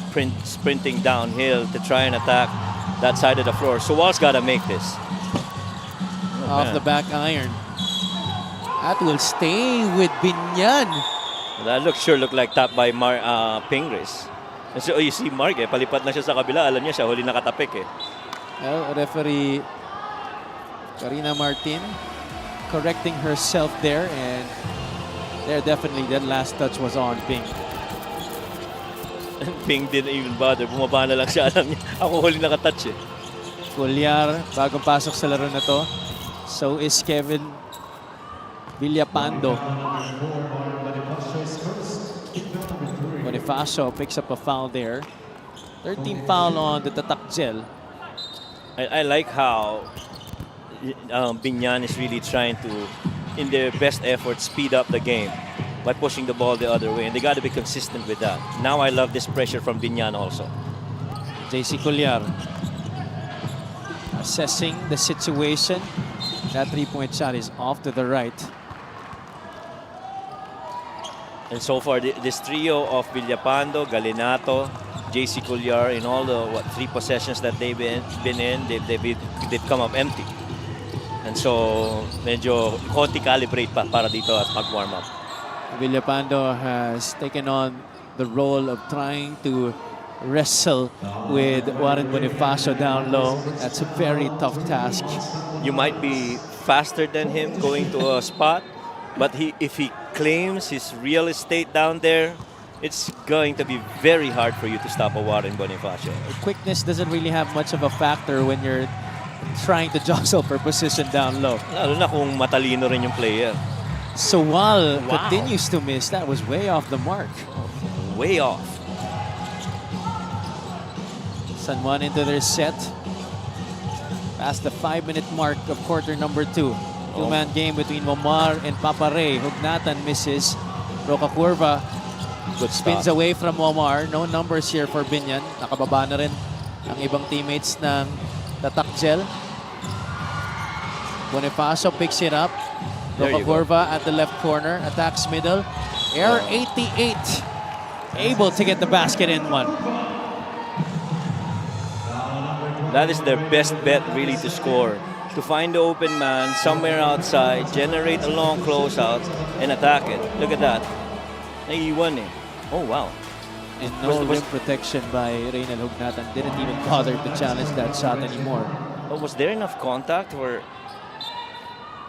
sprinting downhill to try and attack that side of the floor. So Wal's got to make this. Off the back iron. That will stay with Biñan. That sure looked like tap by Pingris. And so you see Mark, palipad na siya sa kabila. Alam niya siya, huli nakatapik eh. Well, referee Karina Martin correcting herself there, and there definitely that last touch was on Ping. And Ping didn't even bother. Bumaba na lang siya. Alam niya, ako huli nakatouch eh. Cuellar, bagong pasok sa laro na to. So is Kevin Villapando. Bonifacio picks up a foul there. 13 foul on the Tatakjel. I like how Biñan is really trying to, in their best effort, speed up the game by pushing the ball the other way. And they got to be consistent with that. Now I love this pressure from Biñan also. JC Cuellar assessing the situation. That three-point shot is off to the right. And so far, this trio of Villapando, Galinato, JC Cuellar, in all the 3 possessions that they've been in, they've come up empty. And so, medyo konti calibrate pa para dito at mag-warm up. Villapando has taken on the role of trying to wrestle with Warren Bonifacio down low. That's a very tough task. You might be faster than him going to a spot, but if he claims his real estate down there, it's going to be very hard for you to stop a Warren Bonifacio. Quickness doesn't really have much of a factor when you're trying to jostle for position down low. Lalo na kung matalino rin yung player. So Wal continues to miss. That was way off the mark. Way off. San Juan into their set. Past the 5-minute mark of quarter number 2. Two-man game between Momar and Papare. Hugnatan misses. Roca Curva Good spins stop. away from Momar. No numbers here for Biñan. Nakababa na rin ang ibang teammates ng Tatakjel. Bonifacio picks it up. There Roca you go. Curva at the left corner. Attacks middle. Air 88. Able to get the basket in one. That is their best bet really to score. To find the open man somewhere outside, generate a long closeout, and attack it. Look at that. Naiiwan eh. Oh, wow. And no Was- rim protection by Reynel Hugnatan. Didn't even bother to challenge that shot anymore. But was there enough contact or...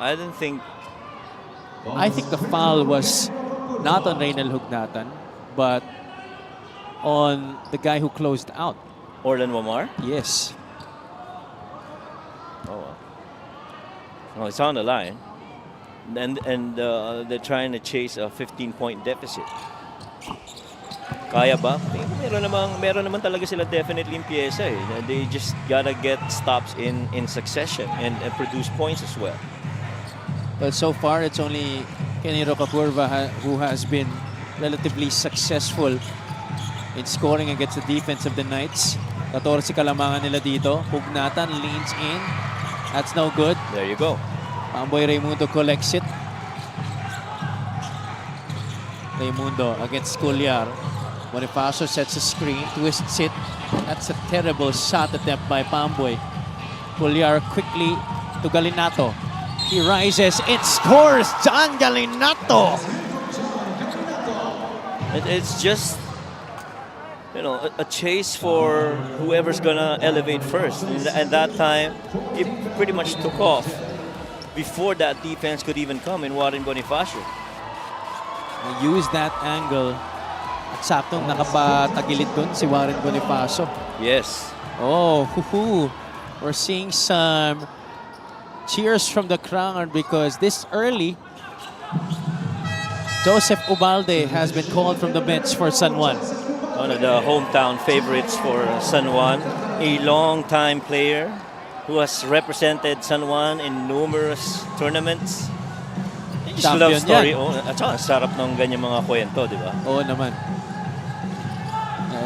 I didn't think... I think the foul was not on Reynel Hugnatan, but on the guy who closed out. Orlan Wamar? Yes. Oh, well. Well, it's on the line. And they're trying to chase a 15-point deficit. Kaya ba? Meron naman talaga sila definitely in pyesa eh. They just gotta get stops in succession and produce points as well. Well, so far, it's only Kenny Rocacurva who has been relatively successful in scoring against the defense of the Knights. 14 kalamangan nila dito. Hugnatan leans in. That's no good. There you go. Pamboy Raimundo collects it. Raimundo against Cuellar. Bonifacio sets a screen, twists it. That's a terrible shot attempt by Pamboy. Cuellar quickly to Galinato. He rises, it scores! John Galinato! It's just, you know, a chase for whoever's gonna elevate first. And that time, it pretty much took off before that defense could even come in Warren Bonifacio. He used that angle. At saktong nakapatagilid dun si Warren Bonifacio. Yes. Oh, hoo-hoo. We're seeing some cheers from the crowd because this early, Joseph Ubalde has been called from the bench for San Juan. One of the hometown favorites for San Juan. A long-time player who has represented San Juan in numerous tournaments. Just Champion love story. yan. Oh, at saka sarap ng ganyan mga kwento, di ba? Oo naman.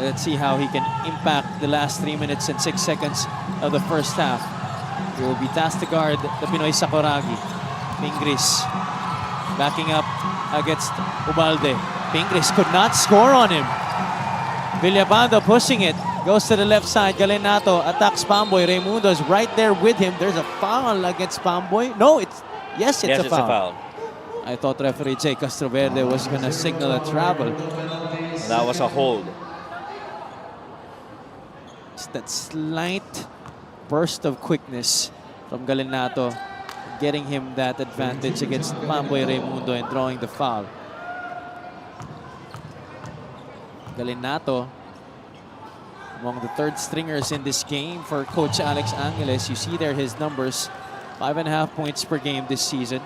Let's see how he can impact the last 3 minutes and 6 seconds of the first half. He will be tasked to guard the Pinoy Sakuragi. Pingris backing up against Ubalde. Pingris could not score on him. Villabando pushing it. Goes to the left side. Galinato attacks Pamboy. Raimundo is right there with him. There's a foul against Pamboy. No, it's a foul. I thought referee Jay Castroverde was going to signal a travel. That was a hold. It's that slight burst of quickness from Galinato, getting him that advantage against Pamboy Raimundo and drawing the foul. Galinato, among the third stringers in this game for Coach Alex Angeles. You see there his numbers, 5.5 points per game this season.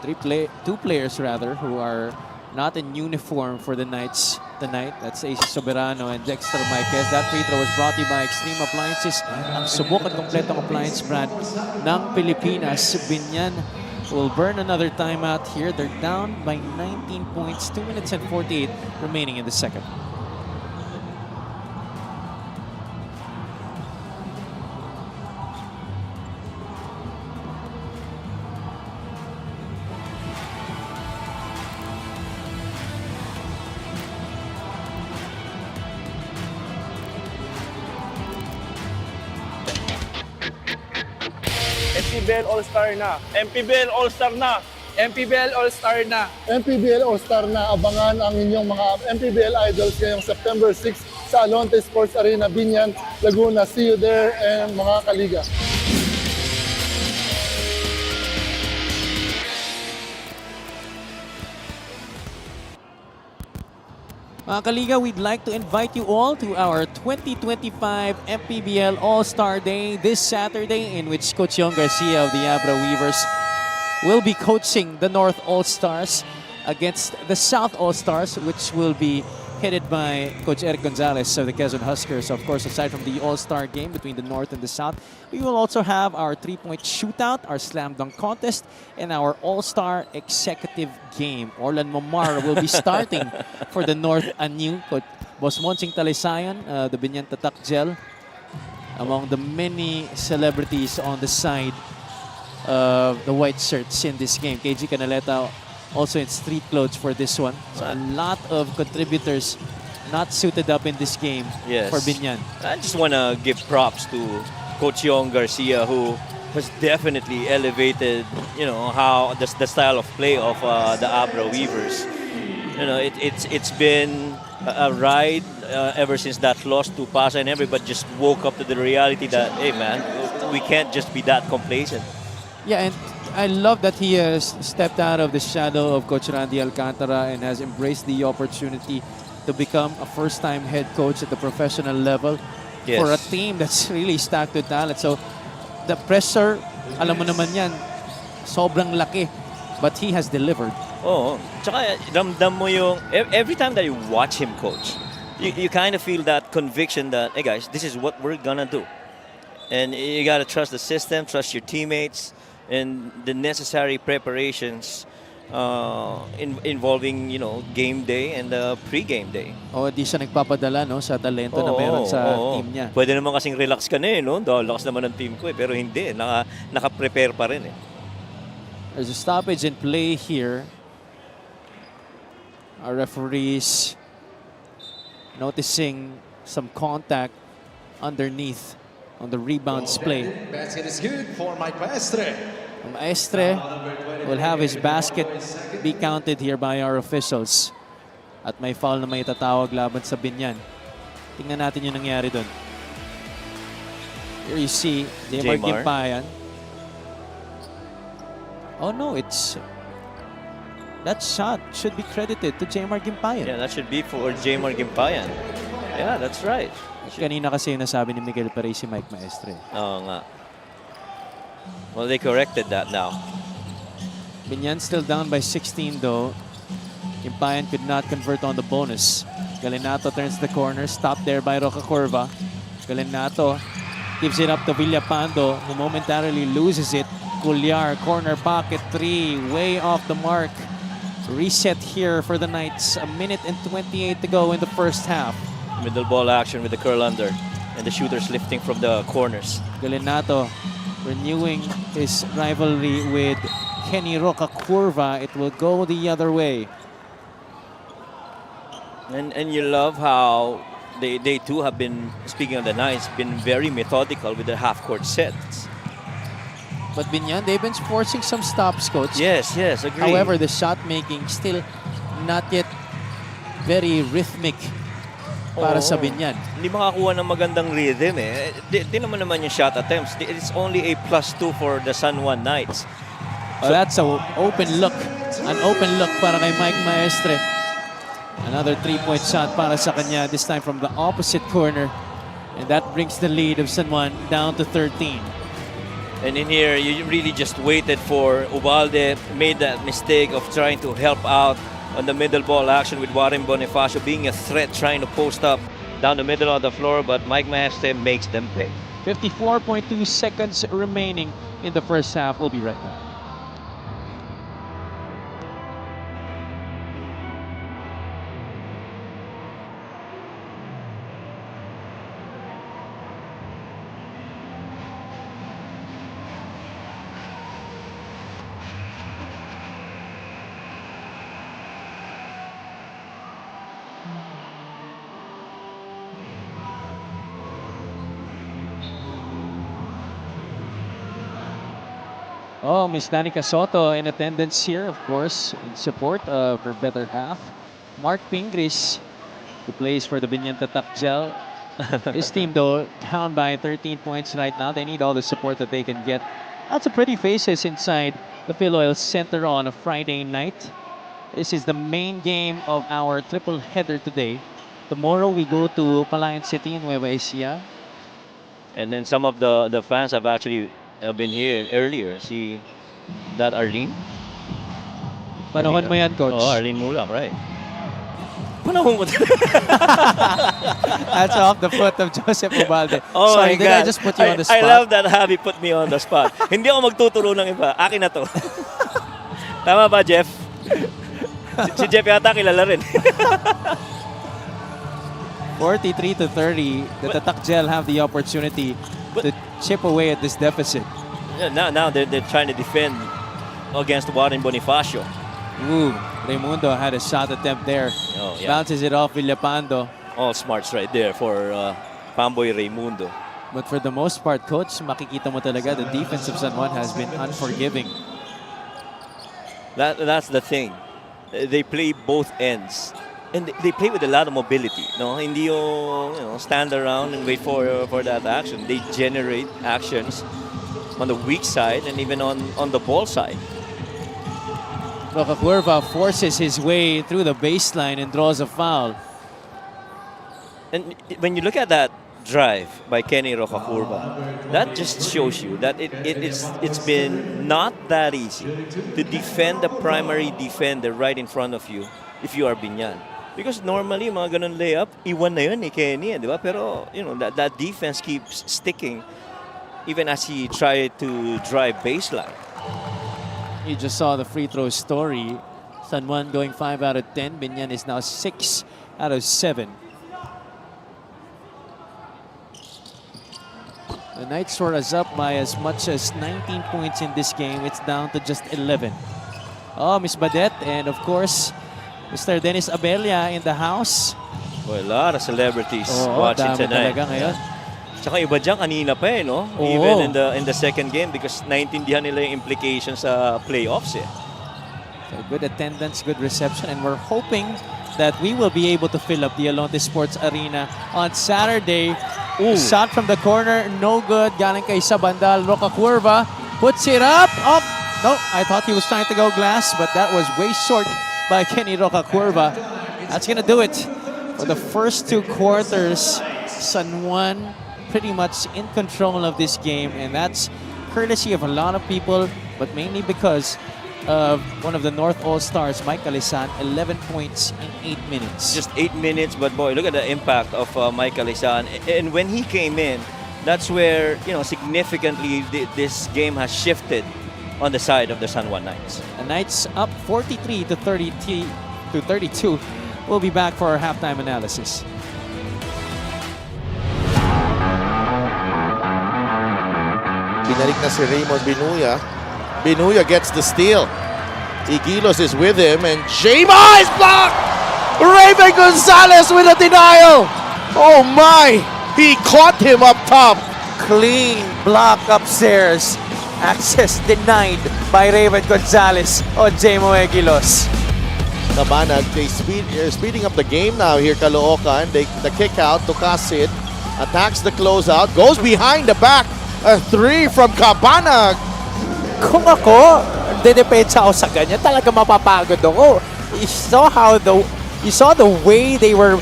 Two players rather who are not in uniform for the Knights tonight. That's AC Soberano and Dexter Marquez. That free throw was brought to you by Extreme Appliances, ang subok at kompletong appliance brand ng Pilipinas. Biñan will burn another timeout here. They're down by 19 points, 2 minutes and 48 remaining in the second. MPBL All-Star na. MPBL All-Star na. MPBL All-Star na. MPBL All-Star na. Abangan ang inyong mga MPBL Idols ngayong September 6 sa Alonte Sports Arena, Biñan, Laguna. See you there and mga kaliga. Mga Kaliga, we'd like to invite you all to our 2025 MPBL All-Star Day this Saturday, in which Coach Yong Garcia of the Abra Weavers will be coaching the North All-Stars against the South All-Stars, which will be headed by Coach Eric Gonzalez of the Quezon Huskers. Of course, aside from the All-Star game between the North and the South, we will also have our three-point shootout, our slam dunk contest, and our All-Star executive game. Orlan Momar will be starting for the North anew. Coach Boss Monsing Talisayan, the Biñan Tatak Gel, among the many celebrities on the side of the white shirts in this game. KG Canaleta also in street clothes for this one. So a lot of contributors not suited up in this game for Biñan. I just want to give props to Coach Yong Garcia, who has definitely elevated, how the style of play of the Abra Weavers. It's been a ride ever since that loss to Pasay, and everybody just woke up to the reality that, hey man, we can't just be that complacent. Yeah, and I love that he has stepped out of the shadow of Coach Randy Alcantara and has embraced the opportunity to become a first-time head coach at the professional level for a team that's really stacked with talent. So the pressure, alam mo naman yan, sobrang laki, but he has delivered. Oh, tsaka ramdam mo yung, every time that you watch him coach, you kind of feel that conviction that, hey guys, this is what we're gonna do. And you gotta trust the system, trust your teammates, and the necessary preparations involving, game day and pre-game day. Di siya nagpapadala sa talento na meron sa team niya. Pwede naman kasing relax ka na no? Lakas naman ng team ko pero hindi. Naka-prepare pa rin There's a stoppage in play here. Our referees noticing some contact underneath on the rebounds play. Basket is good for Mike Maestre. Maestre will have his basket be counted here by our officials. At may foul na may tatawag laban sa Biñan. Tingnan natin yung nangyari doon. Here you see Jaymar Gimpayan. Oh no, that shot should be credited to Jaymar Gimpayan. Yeah, that should be for Jaymar Gimpayan. Yeah, that's right. Kanina kasi yung nasabi ni Miguel Perez si Mike Maestre. Oo nga. Well, they corrected that now. Biñan still down by 16 though. Gimpayan could not convert on the bonus. Galinato turns the corner, stopped there by Roca Curva. Galinato gives it up to Villapando, who momentarily loses it. Culyar, corner pocket three, way off the mark. Reset here for the Knights. 1:28 to go in the first half. Middle ball action with the curl under, and the shooters lifting from the corners. Galinato renewing his rivalry with Kenny Roca Curva. It will go the other way. And you love how they too have been, speaking of the Knights, been very methodical with their half-court sets. But Biñan, they've been forcing some stops, Coach. Yes, agree. However, the shot making still not yet very rhythmic para sa Biñan. Hindi makakuha ng magandang rhythm Di naman yung shot attempts. It's only a +2 for the San Juan Knights. Oh, that's an open look. An open look para kay Mike Maestre. Another three-point shot para sa kanya, this time from the opposite corner. And that brings the lead of San Juan down to 13. And in here, you really just waited for Ubalde, made that mistake of trying to help out on the middle ball action with Warren Bonifacio being a threat, trying to post up down the middle of the floor, but Mike Maestre makes them pay. 54.2 seconds remaining in the first half. We'll be right back. Oh, Miss Danica Soto in attendance here, of course, in support of her better half. Mark Pingris, who plays for the Biñan Tatak Gel. His team, though, down by 13 points right now. They need all the support that they can get. Lots of pretty faces inside the Philoil Center on a Friday night. This is the main game of our triple header today. Tomorrow we go to Palayan City in Nueva Ecija. And then some of the fans have actually been here earlier. See that Arlene? Panahon mo yan, Coach. Oh, Arlene Mulak, right. Panahon ko That's off the foot of Joseph Ubalde. Oh Sorry, my did God. I just put you on the spot? I love that Javi put me on the spot. Hindi ako magtuturo ng iba. Akin na to. Tama ba, Jeff? Si Jeff yata kilala rin. 43-30. The Tatakjel have the opportunity to chip away at this deficit. Yeah, now they're trying to defend against Warren Bonifacio. Ooh, Raimundo had a shot attempt there. Oh, yeah. Bounces it off Villapando. All smarts right there for Pamboy Raimundo. But for the most part, Coach, makikita mo talaga the defense of San Juan has been unforgiving. That's the thing. They play both ends. And they play with a lot of mobility. No, hindi yung stand around and wait for that action. They generate actions on the weak side and even on the ball side. Rocacuerva forces his way through the baseline and draws a foul. And when you look at that drive by Kenny Rocacuerva, that just shows you that it's been not that easy to defend the primary defender right in front of you if you are Biñan. Because normally, mga ganun layup, iwan na yun ni Kenny, di ba? Pero, that defense keeps sticking even as he tried to drive baseline. You just saw the free throw story. San Juan going 5 out of 10. Biñan is now 6 out of 7. The Knights were up by as much as 19 points in this game. It's down to just 11. Oh, Miss Badet, and of course, Mr. Dennis Abella in the house. Well, a lot of celebrities watching dami tonight. talaga ngayon. Tsaka iba dyan kanina pa no? Oo. Even in the second game because naintindihan nila yung implications sa playoffs So good attendance, good reception, and we're hoping that we will be able to fill up the Alonte Sports Arena on Saturday. Ooh. Shot from the corner, no good. Galing kay Sabandal. Rocacuerva puts it up. Oh, no, I thought he was trying to go glass, but that was way short by Kenny Rocacuerva. That's gonna do it for the first 2 quarters. San Juan pretty much in control of this game, and that's courtesy of a lot of people, but mainly because of one of the North All-Stars, Mike Calisan, 11 points in 8 minutes. Just 8 minutes, but boy, look at the impact of Mike Calisan. And when he came in, that's where, significantly this game has shifted on the side of the San Juan Knights. The Knights up 43-32. We'll be back for our halftime analysis. Binalik na si Raymond Binuya. Binuya gets the steal. Igilos is with him and Jema is blocked! Raven Gonzalez with a denial! Oh my! He caught him up top. Clean block upstairs. Access denied by Raven Gonzalez on Jemo Egilos. Cabanag, they're speeding up the game now here, Caloocan. The kick out to Kasid. Attacks the closeout. Goes behind the back. A 3 from Cabanag. Kung ako, dedepensa ako sa ganyan, talaga mapapagod ako. You saw the way they were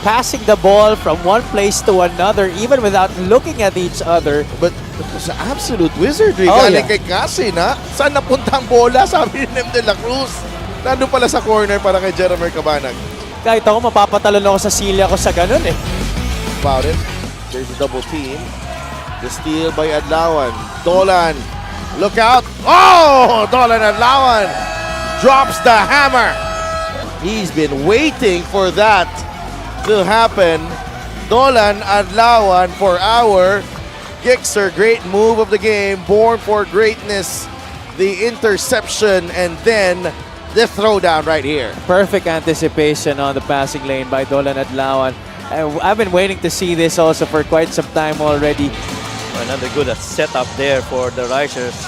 passing the ball from one place to another even without looking at each other. But sa absolute wizardry, Oh, galing yeah. kay Kasid, ha? Saan napunta ang bola? Sabi ni Nem de la Cruz. Nandun pala sa corner para kay Jeremy Cabanag. Kahit ako, mapapatalon ako sa silya ko sa ganun eh. About it. There's a double team. The steal by Adlawan. Dolan, look out. Oh! Dolan Adlawan drops the hammer. He's been waiting for that to happen. Dolan Adlawan for our Gixer. Great move of the game. Born for greatness. The interception and then the throwdown right here. Perfect anticipation on the passing lane by Dolan Adlawan. I've been waiting to see this also for quite some time already. Another good setup there for the Risers.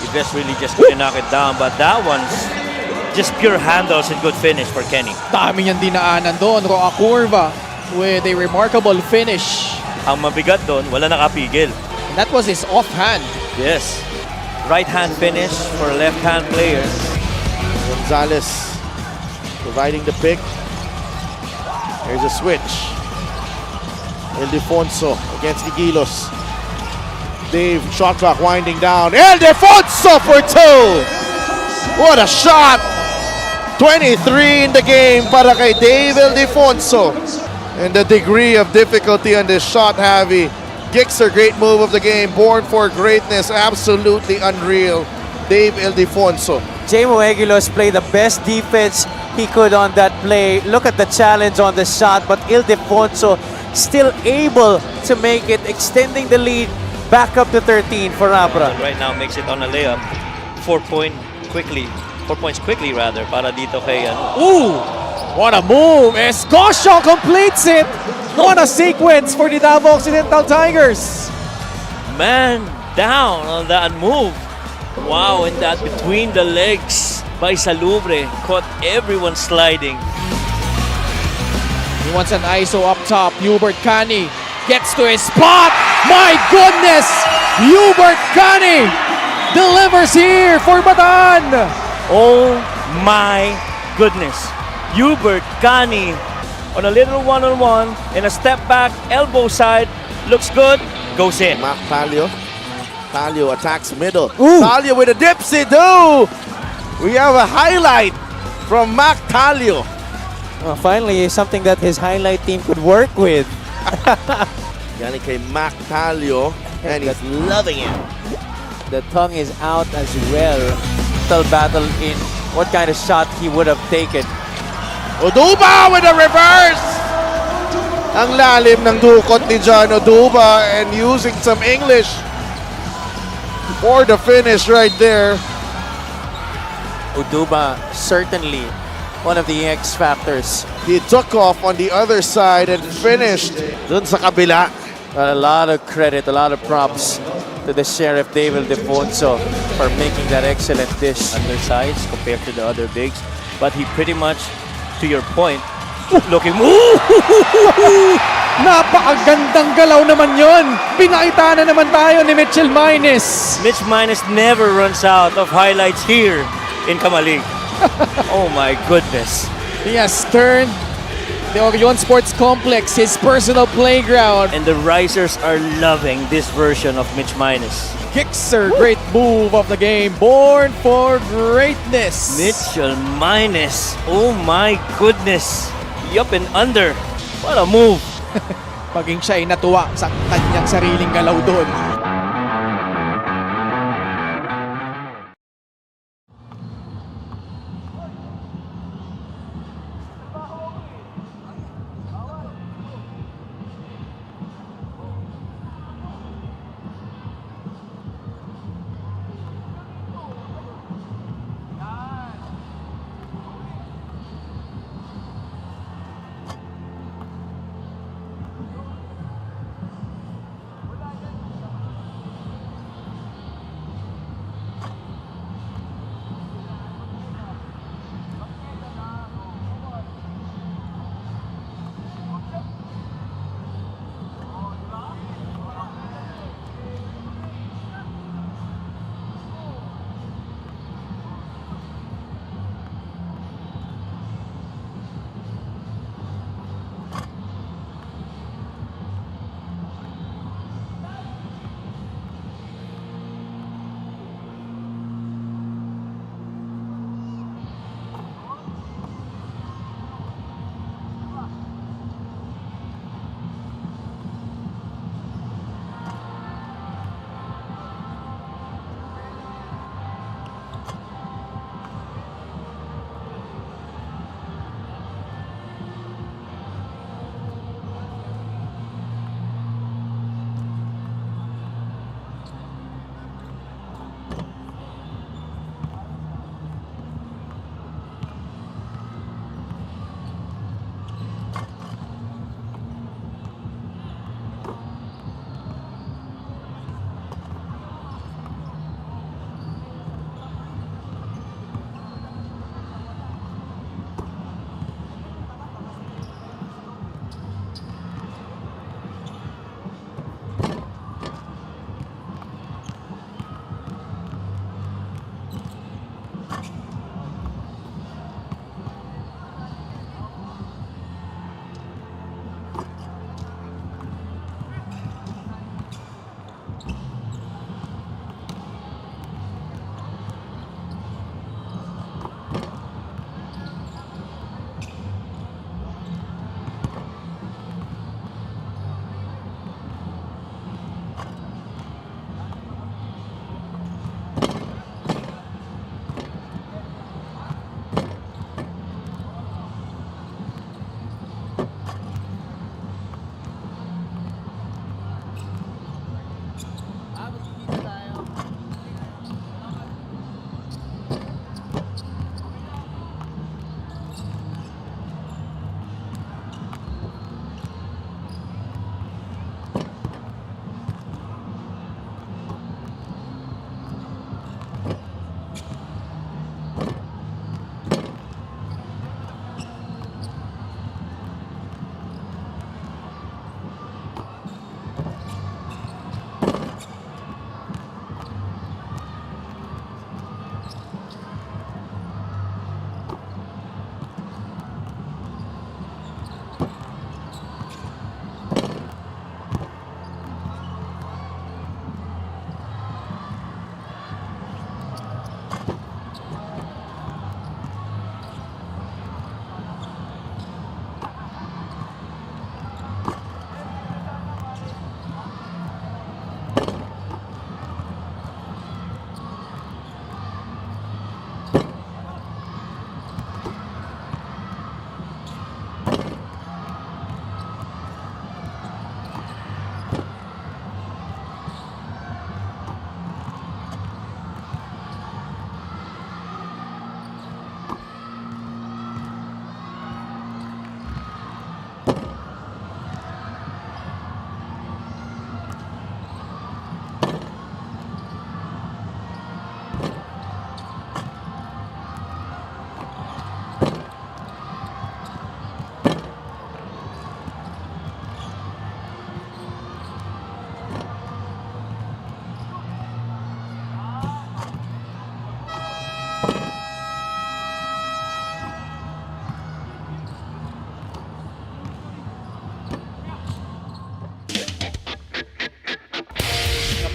You just really couldn't knock it down, but that one's just pure handles and good finish for Kenny. Dami niyang dinaanan doon. Rocacuerva with a remarkable finish. Ang mabigat doon, wala nakapigil. And that was his offhand. Yes. Right hand finish for a left hand player. Gonzalez providing the pick. Here's a switch. Ildefonso against Igilos. Dave, shot clock winding down. Ildefonso for 2! What a shot! 23 in the game para kay Dave Ildefonso. And the degree of difficulty on this shot, Javi. Gixer, great move of the game. Born for greatness. Absolutely unreal. Dave Ildefonso. Jay Moeguilos played the best defense he could on that play. Look at the challenge on the shot, but Ildefonso still able to make it, extending the lead back up to 13 for Abra. Right now makes it on a layup. 4 points quickly rather para dito kay ano. Ooh! What a move! Escosio completes it! What a sequence for the Davao Occidental Tigers! Man down on that move. Wow, and that between the legs by Salubre caught everyone sliding. He wants an ISO up top. Hubert Cani gets to his spot. My goodness! Hubert Cani delivers here for Bataan. Oh my goodness. Hubert Cani on a little one-on-one and a step back, elbow side. Looks good. Goes in. Mac Talio. Talio attacks middle. Talio with a dipsy-do. We have a highlight from Mac Talio. Well, finally, something that his highlight team could work with. Yan kay Mac Talio, and he's loving it. The tongue is out as well. Total battle in what kind of shot he would have taken. Oduba with a reverse! Ang lalim ng dukot ni John Oduba, and using some English for the finish right there. Uduba certainly one of the X factors. He took off on the other side and finished dun sa kabila. A lot of credit, a lot of props to the Sheriff David Defonso for making that excellent dish. Undersized compared to the other bigs, but he pretty much, to your point, looking. Napakagandang galaw naman yon. Pinakita na naman tayo ni Mitchell Mines. Mitch Minus never runs out of highlights here in Kamalig. Oh my goodness. He has turned the Orion Sports Complex his personal playground. And the Risers are loving this version of Mitch Minus. Gixer, great move of the game. Born for greatness. Mitchell Minus. Oh my goodness. Yup and under. What a move. Paging siya ay natuwa sa kanyang sariling galaw doon.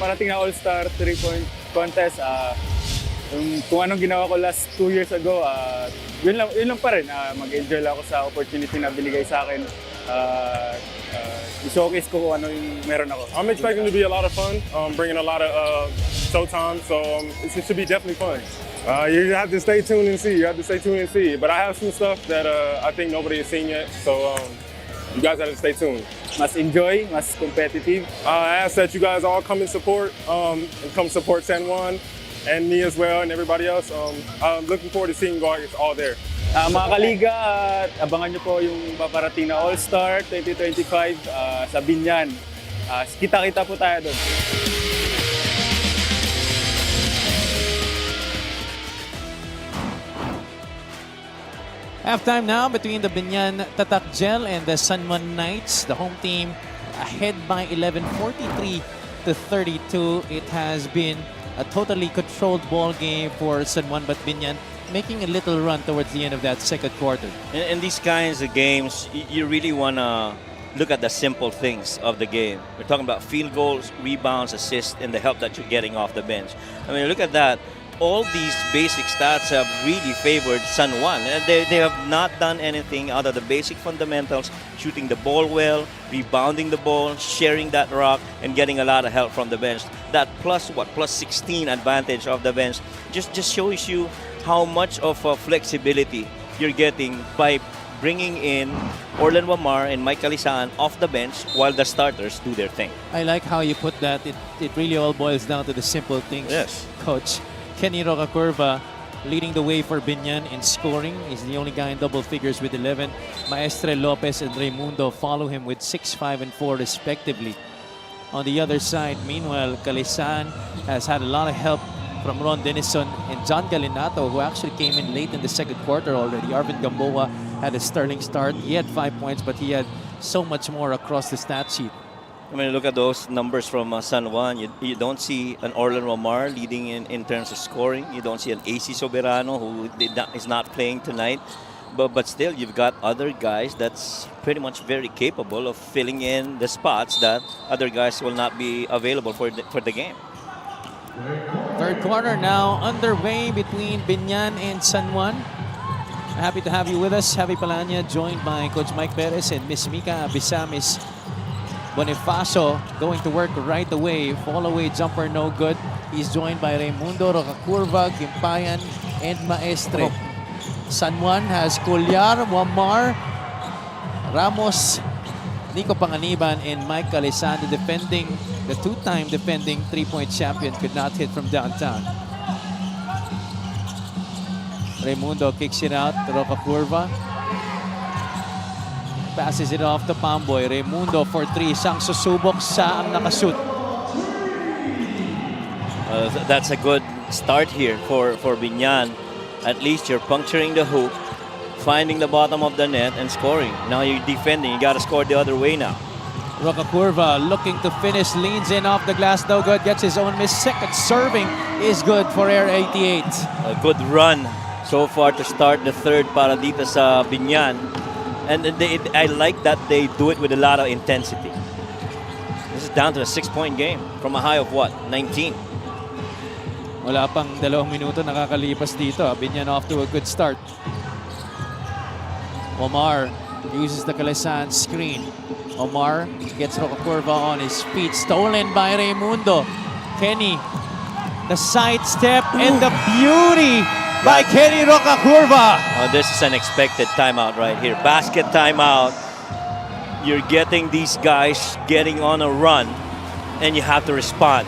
parating na All-Star 3-point contest. Kung anong ginawa ko last 2 years ago, yun lang pa rin. Mag-enjoy lang ako sa opportunity na binigay sa akin. I-showcase ko kung ano yung meron ako. I'm expecting to be a lot of fun, bringing a lot of showtime, so it should be definitely fun. You have to stay tuned and see. But I have some stuff that I think nobody has seen yet, so you guys have to stay tuned. Mas enjoy, mas competitive. I ask that you guys all come and support San Juan and me as well and everybody else. I'm looking forward to seeing you guys all there. Mga kaliga, abangan nyo po yung paparating na All-Star 2025 sa Biñan. Kita-kita po tayo doon. Halftime now between the Biñan Tatakgel and the San Juan Knights. The home team ahead by 11, 43-32. It has been a totally controlled ball game for San Juan, but Biñan making a little run towards the end of that second quarter. In these kinds of games, you really want to look at the simple things of the game. We're talking about field goals, rebounds, assists, and the help that you're getting off the bench. I mean, look at that. All these basic stats have really favored San Juan. They have not done anything other than the basic fundamentals, shooting the ball well, rebounding the ball, sharing that rock, and getting a lot of help from the bench. That plus 16 advantage of the bench just shows you how much of a flexibility you're getting by bringing in Orlan Wamar and Mike Calisaan off the bench while the starters do their thing. I like how you put that. It really all boils down to the simple things, Yes. Coach. Kenny Rocacurva leading the way for Biñan in scoring. He's the only guy in double figures with 11. Maestre Lopez and Raimundo follow him with 6, 5, and 4 respectively. On the other side, meanwhile, Calisaan has had a lot of help from Ron Denison and John Galinato, who actually came in late in the second quarter already. Arvin Gamboa had a sterling start. He had 5 points, but he had so much more across the stat sheet. I mean, look at those numbers from San Juan. You don't see an Orlan Wamar leading in terms of scoring. You don't see an AC Soberano who is not playing tonight. But still, you've got other guys that's pretty much very capable of filling in the spots that other guys will not be available for the game. Third quarter now underway between Biñan and San Juan. Happy to have you with us. Javi Palanya joined by Coach Mike Perez and Miss Mika Bisamis. Bonifacio going to work right away. Fall away jumper no good. He's joined by Raimundo, Rocacurva, Gimpayan, and Maestre. San Juan has Collar, Wamar, Ramos, Nico Panganiban, and Mike Calisaan, the two-time defending three-point champion, could not hit from downtown. Raimundo kicks it out to Rocacurva. Passes it off to Pamboy. Raimundo for 3. Siyang susubok sa ang nakashoot. That's a good start here for Biñan. At least you're puncturing the hoop, finding the bottom of the net, and scoring. Now you're defending. You got to score the other way now. Rocacurva looking to finish. Leans in off the glass. No good. Gets his own miss. Second serving is good for Air 88. A good run so far to start the third para dito sa Biñan. And I like that they do it with a lot of intensity. This is down to a 6-point game from a high of what? 19. Wala pang 2 minuto nakakalipas dito. Biñan off to a good start. Omar uses the Calisaan screen. Omar gets Rocacurva on his feet. Stolen by Raimundo. Kenny, the sidestep and the beauty by Kenny Rocacurva. This is an expected timeout right here. Basket timeout. You're getting these guys getting on a run, and you have to respond.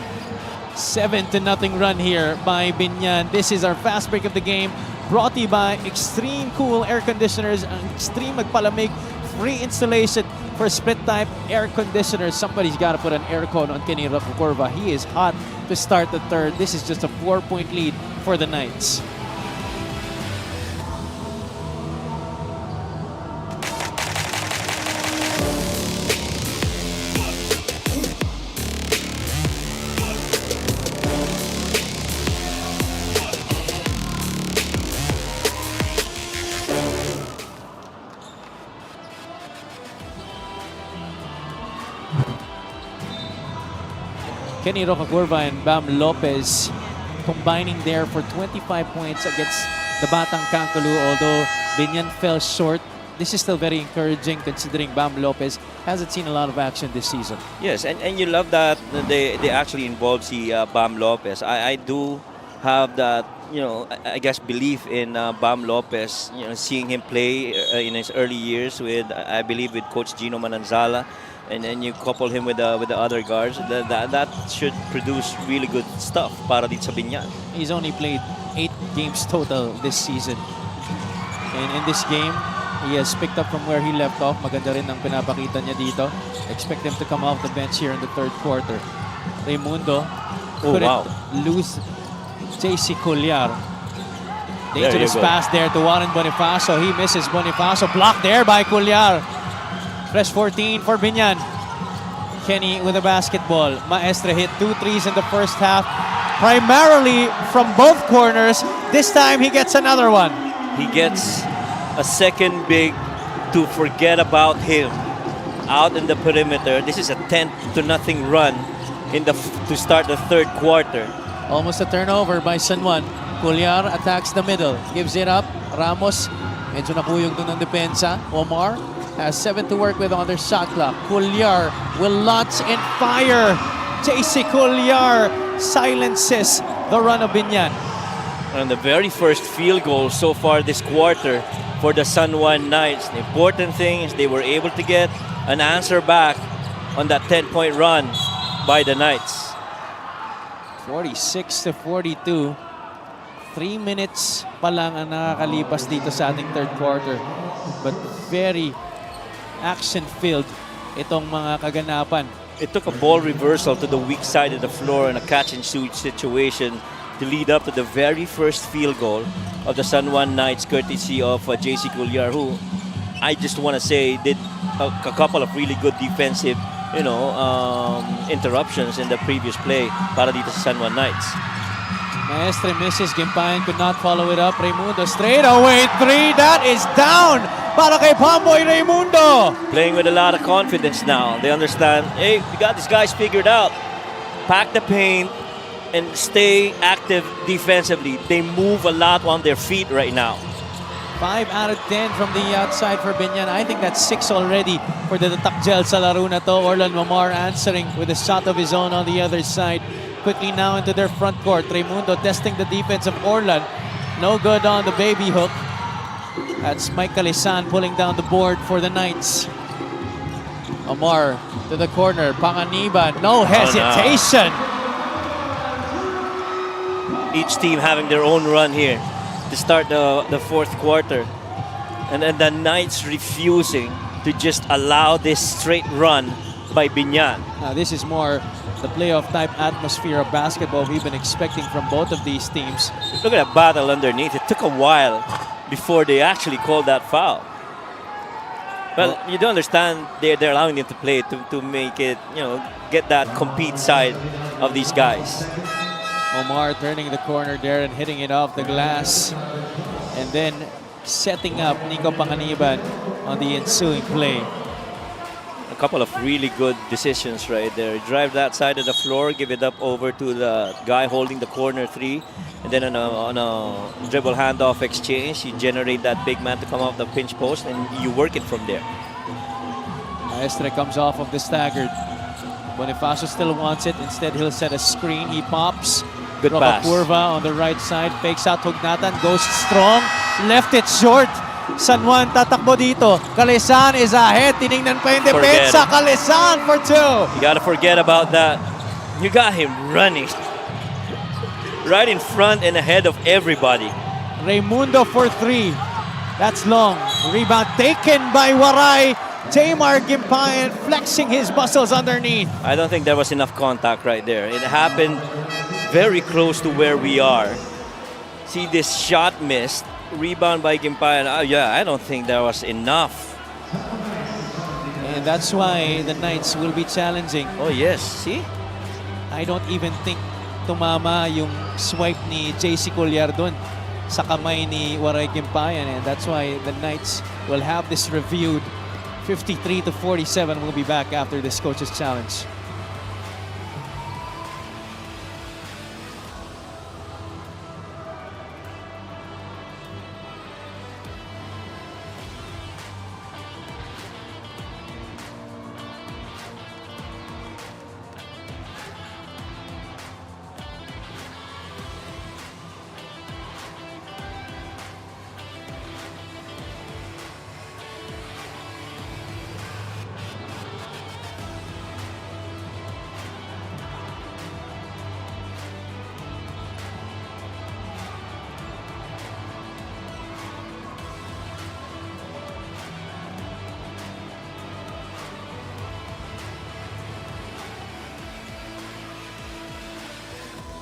7-0 run here by Biñan. This is our fast break of the game, brought to you by Extreme Cool Air Conditioners. Ang Extreme magpalamig, free installation for split-type air conditioners. Somebody's got to put an aircon on Kenny Rocacurva. He is hot to start the third. This is just a 4-point lead for the Knights. Kenny Rocacurva and Bam Lopez combining there for 25 points against the Batang Kankulu. Although Biñan fell short, this is still very encouraging considering Bam Lopez hasn't seen a lot of action this season. Yes, and you love that they actually involve Bam Lopez. I do have that, I guess, belief in Bam Lopez, seeing him play in his early years with, I believe, with Coach Gino Mananzala, and then you couple him with the other guards, that should produce really good stuff para dito sa Biñan. He's only played 8 games total this season. And in this game, he has picked up from where he left off. Maganda rin ang pinapakita niya dito. Expect him to come off the bench here in the third quarter. Raimundo couldn't lose JC Colliar. Dangerous pass there to Warren Bonifacio. He misses Bonifacio. Blocked there by Colliar. Fresh 14 for Biñan. Kenny with the basketball. Maestre hit 2 threes in the first half, primarily from both corners. This time he gets another one. He gets a second big to forget about him out in the perimeter. This is a 10-0 run to start the third quarter. Almost a turnover by San Juan. Colliar attacks the middle, gives it up. Ramos, medyo nakuyog doon ng depensa. Omar has 7 to work with on their shot clock. Colliar will launch and fire. JC Colliar silences the run of Biñan. And the very first field goal so far this quarter for the San Juan Knights. The important thing is they were able to get an answer back on that 10-point run by the Knights. 46-42. 3 minutes pa lang ang nakakalipas dito sa ating third quarter. But very action-filled itong mga kaganapan. It took a ball reversal to the weak side of the floor in a catch-and-shoot situation to lead up to the very first field goal of the San Juan Knights, courtesy of JC Colliar, who I just want to say did a couple of really good defensive, interruptions in the previous play para dito sa San Juan Knights. Maestre misses. Gimpayan could not follow it up. Raimundo straight away 3. That is down para kay Pamboy Raimundo. Playing with a lot of confidence now. They understand, hey, we got these guys figured out. Pack the paint and stay active defensively. They move a lot on their feet right now. 5 out of 10 from the outside for Biñan. I think that's 6 already for the Takjel sa laro na to. Orlan Mamar answering with a shot of his own on the other side. Quickly now into their front court. Raimundo testing the defense of Orlan. No good on the baby hook. That's Mike Calisan pulling down the board for the Knights. Amar to the corner. Panganiban. No hesitation. Each team having their own run here to start the fourth quarter. And then the Knights refusing to just allow this straight run by Biñan. Now this is more the playoff type atmosphere of basketball we've been expecting from both of these teams. Look at that battle underneath. It took a while before they actually called that foul. Well, you don't understand they're allowing them to play to make it, get that compete side of these guys. Omar turning the corner there and hitting it off the glass. And then setting up Nico Panganiban on the ensuing play. A couple of really good decisions right there. Drive that side of the floor, give it up over to the guy holding the corner 3. And then on a dribble handoff exchange, you generate that big man to come off the pinch post and you work it from there. Maestre comes off of the staggered. Bonifacio still wants it. Instead, he'll set a screen. He pops. Good pass. Curva on the right side. Fakes out Hugnatan. Goes strong. Left it short. San Juan tatakbo dito. Calisan is ahead. Tiningnan pa yung depensa. Calisan for 2. You gotta forget about that. You got him running right in front and ahead of everybody. Raimundo for 3. That's long. Rebound taken by Waray. Tamar Gimpayan flexing his muscles underneath. I don't think there was enough contact right there. It happened very close to where we are. See this shot missed. Rebound by Gimpayan. I don't think there was enough. And that's why the Knights will be challenging. Oh yes, see? I don't even think tumama yung swipe ni JC Colliar doon sa kamay ni Waray Gimpayan. And that's why the Knights will have this reviewed. 53-47. We'll be back after this coach's challenge.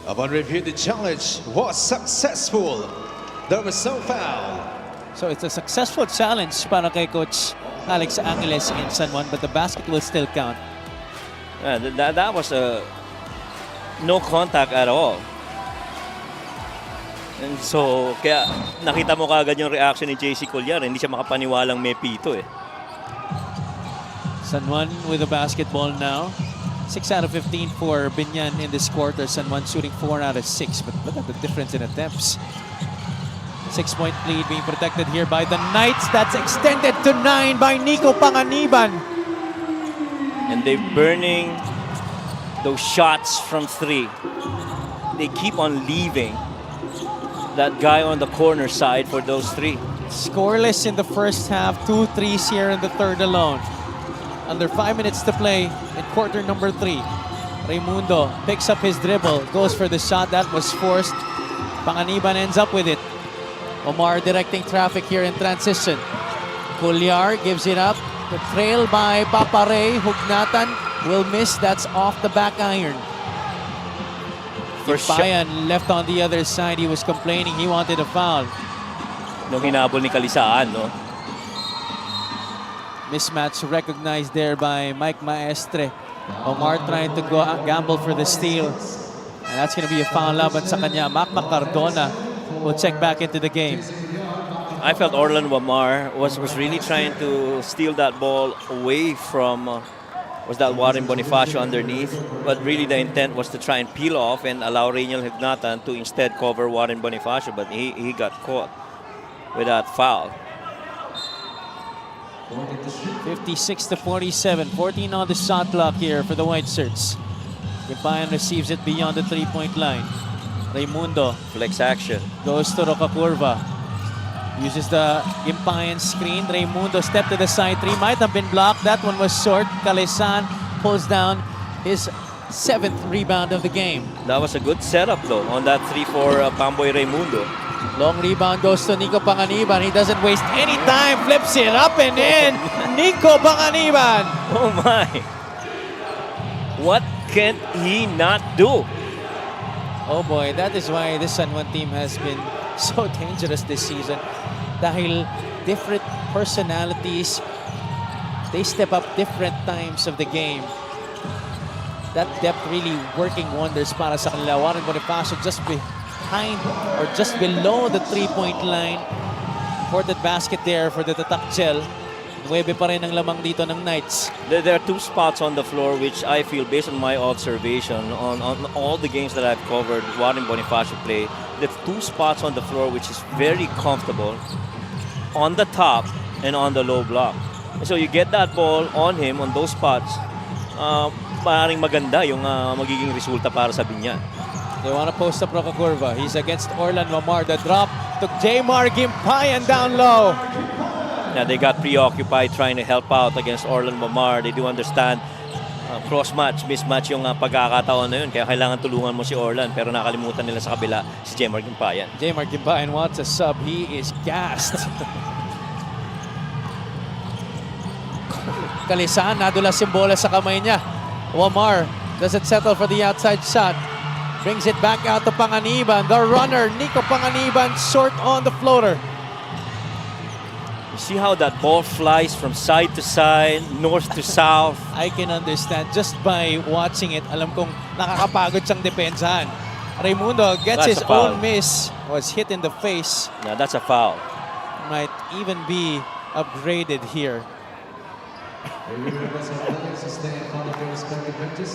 Upon review, the challenge was successful. There was no foul. So it's a successful challenge para kay Coach Alex Angeles in San Juan, but the basket will still count. That was no contact at all. And so, kaya nakita mo kagad yung reaction ni JC Collier. Hindi siya makapaniwalang may pito eh. San Juan with the basketball now. 6 out of 15 for Biñan in this quarter. San Juan shooting 4 out of 6. But look at the difference in attempts. 6-point lead being protected here by the Knights. That's extended to 9 by Nico Panganiban. And they're burning those shots from 3. They keep on leaving that guy on the corner side for those 3. Scoreless in the first half. 2 threes here in the third alone. Under 5 minutes to play in quarter number 3. Raimundo picks up his dribble, goes for the shot that was forced. Panganiban ends up with it. Omar directing traffic here in transition. Collier gives it up. The trail by Papare. Hugnatan will miss. That's off the back iron. Biñan left on the other side. He was complaining he wanted a foul. Nung hinabol ni Kalisaan, no? Mismatch recognized there by Mike Maestre. Omar trying to go gamble for the steal. And that's going to be a foul laban sa kanya. Macma Cardona will check back into the game. I felt Orlan Wamar was really trying to steal that ball away from was that Warren Bonifacio underneath. But really the intent was to try and peel off and allow Reynel Hugnatan to instead cover Warren Bonifacio. But he got caught with that foul. 56-47. 14 on the shot clock here for the White Shirts. Biñan receives it beyond the three-point line. Raimundo Flex action. goes to Roca Curva. Uses the Biñan screen. Raimundo step to the side. 3 might have been blocked. That one was short. Calesan pulls down his 7th rebound of the game. That was a good setup though on that 3-4 Pamboy Raimundo. Long rebound goes to Nico Panganiban. He doesn't waste any time. Flips it up and in. Nico Panganiban. Oh my. What can he not do? Oh boy, that is why this San Juan team has been so dangerous this season. Dahil different personalities, they step up different times of the game. That depth really working wonders para sa kanila. Warren Bonifacio just behind or just below the three-point line. Ported basket there for the Tatak Gel. 9 pa rin ang lamang dito ng Knights. There are 2 spots on the floor which I feel, based on my observation on all the games that I've covered, Warren Bonifacio play, the 2 spots on the floor which is very comfortable on the top and on the low block. And so you get that ball on him on those spots, maaaring maganda yung magiging resulta para sa Biñan. They want to post up Roca Curva. He's against Orlan Wamar. The drop to J-Mar Gimpayan down low. Yeah, they got preoccupied trying to help out against Orlan Wamar. They do understand cross-match, mismatch yung pagkakataon na yun. Kaya kailangan tulungan mo si Orlan. Pero nakalimutan nila sa kabila si J-Mar Gimpayan. J-Mar Gimpayan wants a sub. He is gassed. Kalisan, nadulas yung bola sa kamay niya. Wamar doesn't settle for the outside shot. Brings it back out to Panganiban. The runner, Nico Panganiban, short on the floater. You see how that ball flies from side to side, north to south. I can understand. Just by watching it, alam kong nakakapagod siyang depensahan. Raimundo gets That's his a foul. own miss. Was hit in the face. Yeah, that's a foul. Might even be upgraded here.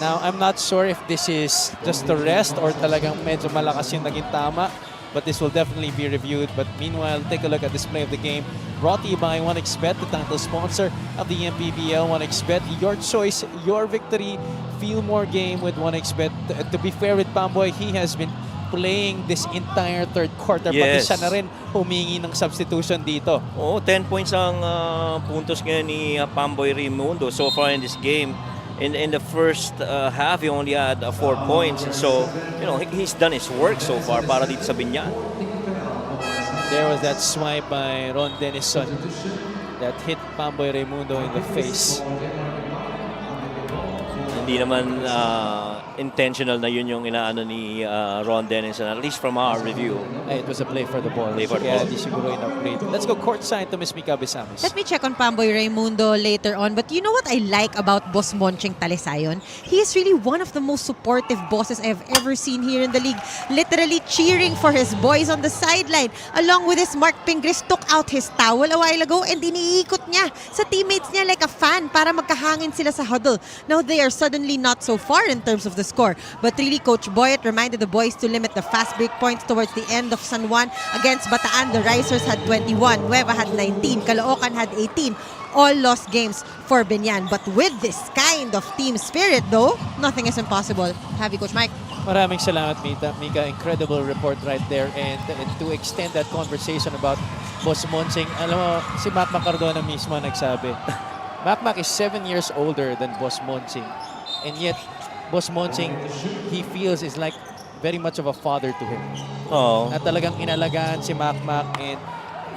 Now, I'm not sure if this is just the rest or talagang medyo malakas yung naging tama. But this will definitely be reviewed. But meanwhile, take a look at this play of the game. Brought to you by 1xBet, the title sponsor of the MPBL. 1xBet, your choice, your victory. Feel more game with 1xBet. To be fair with Pamboy, he has been playing this entire third quarter. Yes. Pati siya na rin humingi ng substitution dito. Oh, 10 points ang puntos ngayon ni Pamboy Raimundo so far in this game. In the first half, he only had 4 points. So, you know, he's done his work so far para dito sa Biñan. There was that swipe by Ron Denison that hit Pamboy Raimundo in the face. Hindi naman intentional na yun yung inaano ni Ron Dennison, at least from our review. It was a play for the ball. Play for the Kaya ball. di siguro in-upgrade. Let's go courtside to Miss Mika Besamis. Let me check on Pamboy Raimundo later on. But you know what I like about Boss Monching Talisayon? He is really one of the most supportive bosses I have ever seen here in the league. Literally cheering for his boys on the sideline. Along with his Mark Pingris, took out his towel a while ago and iniikot niya sa teammates niya like a fan para magkahangin sila sa huddle. Now they are suddenly not so far in terms of the score. But really, Coach Boyet reminded the boys to limit the fast break points towards the end of San Juan. Against Bataan, the Risers had 21, Nueva had 19, Caloocan had 18. All lost games for Biñan. But with this kind of team spirit though, nothing is impossible. Have you, Coach Mike? Maraming salamat, Mika. Incredible report right there. And to extend that conversation about Boss Monching, alam mo, si Mac Cardona mismo nagsabi, Mac is 7 years older than Boss Monching. And yet, Boss Monching, he feels is like very much of a father to him. Oh. Na talagang inalagaan si Mac. And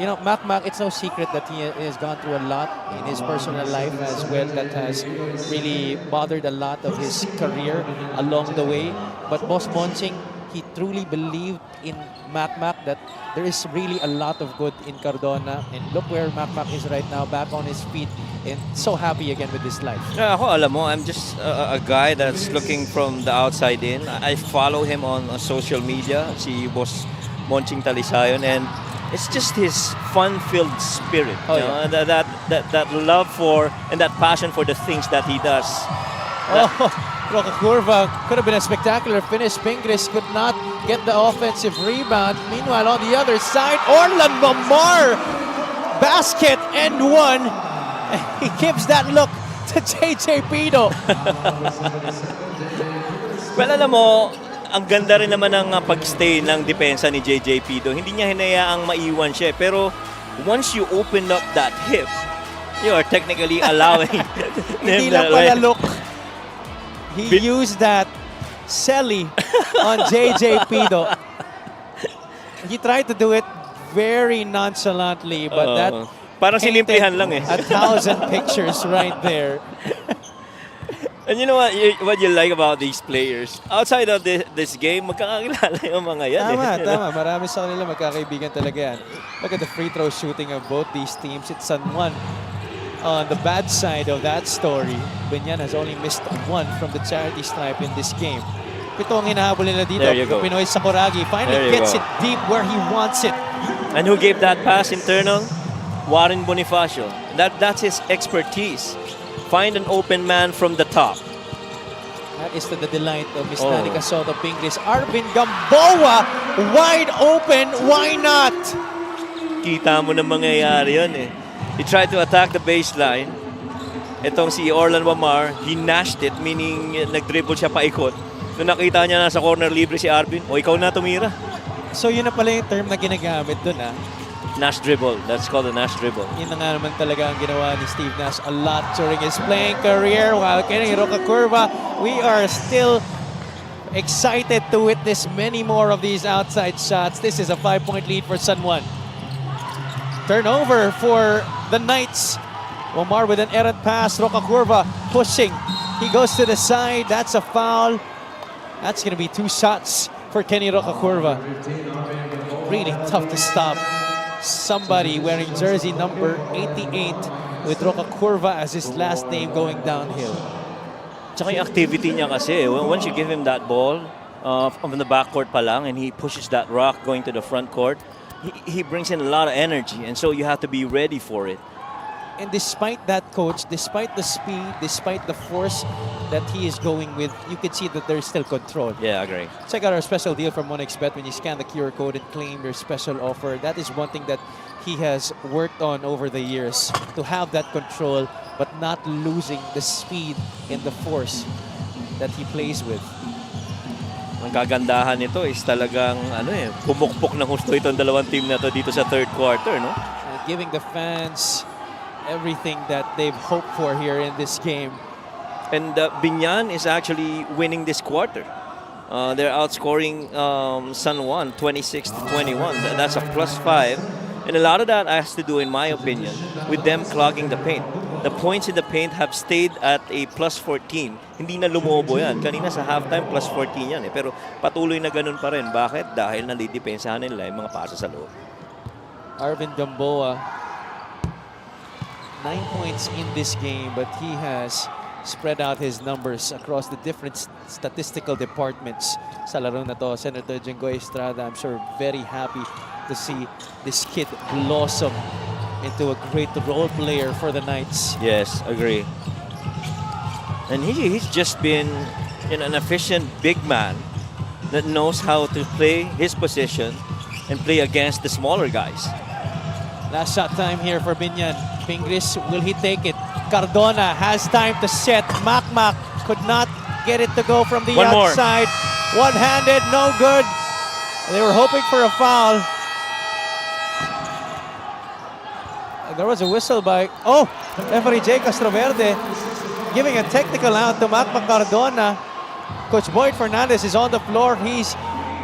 you know, Mac, it's no secret that he has gone through a lot in his personal life as well that has really bothered a lot of his career along the way. But Boss Monching, he truly believed in Mac that there is really a lot of good in Cardona. And look where Mac is right now, back on his feet and so happy again with his life. Yeah, ako, alam mo, I'm just a guy that's looking from the outside in. I follow him on social media, si Boss Monching Talisayon, and it's just his fun-filled spirit. Oh, you know, that love for and that passion for the things that he does. Roca Curva could have been a spectacular finish. Pingris could not get the offensive rebound. Meanwhile, on the other side, Orlan Mamar, basket and one. He gives that look to JJ Pido. Well, alam mo, ang ganda rin naman ng pag-stay ng depensa ni JJ Pido. Hindi niya hinayaang maiwan siya. Pero once you open up that hip, you are technically allowing Hindi him lang pala look. He used that Selly on JJ Pido. He tried to do it very nonchalantly, but that parang sinimplihan lang eh. 1,000 pictures right there. And you know what you like about these players? Outside of this game, magkakakilala yung mga yan. Tama. Marami sa kanila magkakaibigan talaga yan. Look at the free throw shooting of both these teams. It's San Juan. On the bad side of that story, Biñan has only missed one from the charity stripe in this game. Pito ang hinahabol nila dito. There you go. Pinoy Sakuragi finally gets it deep where he wants it. And who gave that pass internal? Warren Bonifacio. That's his expertise. Find an open man from the top. That is to the delight of Miss Danica Soto Pingris. Arvin Gamboa, wide open. Why not? Kita mo na mangyayari yun eh. He tried to attack the baseline. Itong si Orlan Wamar, he nashed it, meaning nag-dribble siya paikot. Nung nakita niya na sa corner libre si Arvin, ikaw na tumira. So yun na pala yung term na ginagamit dun Nash dribble. That's called a Nash dribble. Yun na nga naman talaga ang ginawa ni Steve Nash a lot during his playing career. While Kenny Roca Curva, we are still excited to witness many more of these outside shots. This is a 5-point lead for San Juan. Turnover for the Knights. Omar with an errant pass. Roca Curva pushing. He goes to the side. That's a foul. That's going to be 2 shots for Kenny Roca Curva. Really tough to stop somebody wearing jersey number 88 with Roca Curva as his last name going downhill. Tsaka yung activity niya kasi, once you give him that ball from the backcourt pa lang and he pushes that rock going to the front court, he brings in a lot of energy, and so you have to be ready for it. And despite that, coach, despite the speed, despite the force that he is going with, you can see that there's still control. Yeah, I agree. Check out our special deal from OneXBet when you scan the QR code and claim your special offer. That is one thing that he has worked on over the years, to have that control but not losing the speed and the force that he plays with. Ang kagandahan nito is talagang pumukpok ng husto itong dalawang team na to dito sa third quarter, no? Giving the fans everything that they've hoped for here in this game. And Biñan is actually winning this quarter. They're outscoring San Juan 26-21. That's a +5. And a lot of that has to do, in my opinion, with them clogging the paint. the points in the paint have stayed at a plus 14. Hindi na lumobo yan. Kanina sa halftime, plus 14 yan eh. Pero patuloy na ganun pa rin. Bakit? Dahil nalidepensahan nila yung mga pasa sa loob. Arvin Gamboa, 9 points in this game, but he has spread out his numbers across the different statistical departments sa laro na to. Senator Jenggoy Estrada, I'm sure very happy to see this kid blossom into a great role player for the Knights. Yes, agree. And he's just been an efficient big man that knows how to play his position and play against the smaller guys. Last shot time here for Biñan. Pingris, will he take it? Cardona has time to set. Makmak could not get it to go from the One more. outside. One-handed, no good. They were hoping for a foul. There was a whistle by, referee Jay Castroverde giving a technical out to Makmak Cardona. Coach Boyd Fernandez is on the floor. He's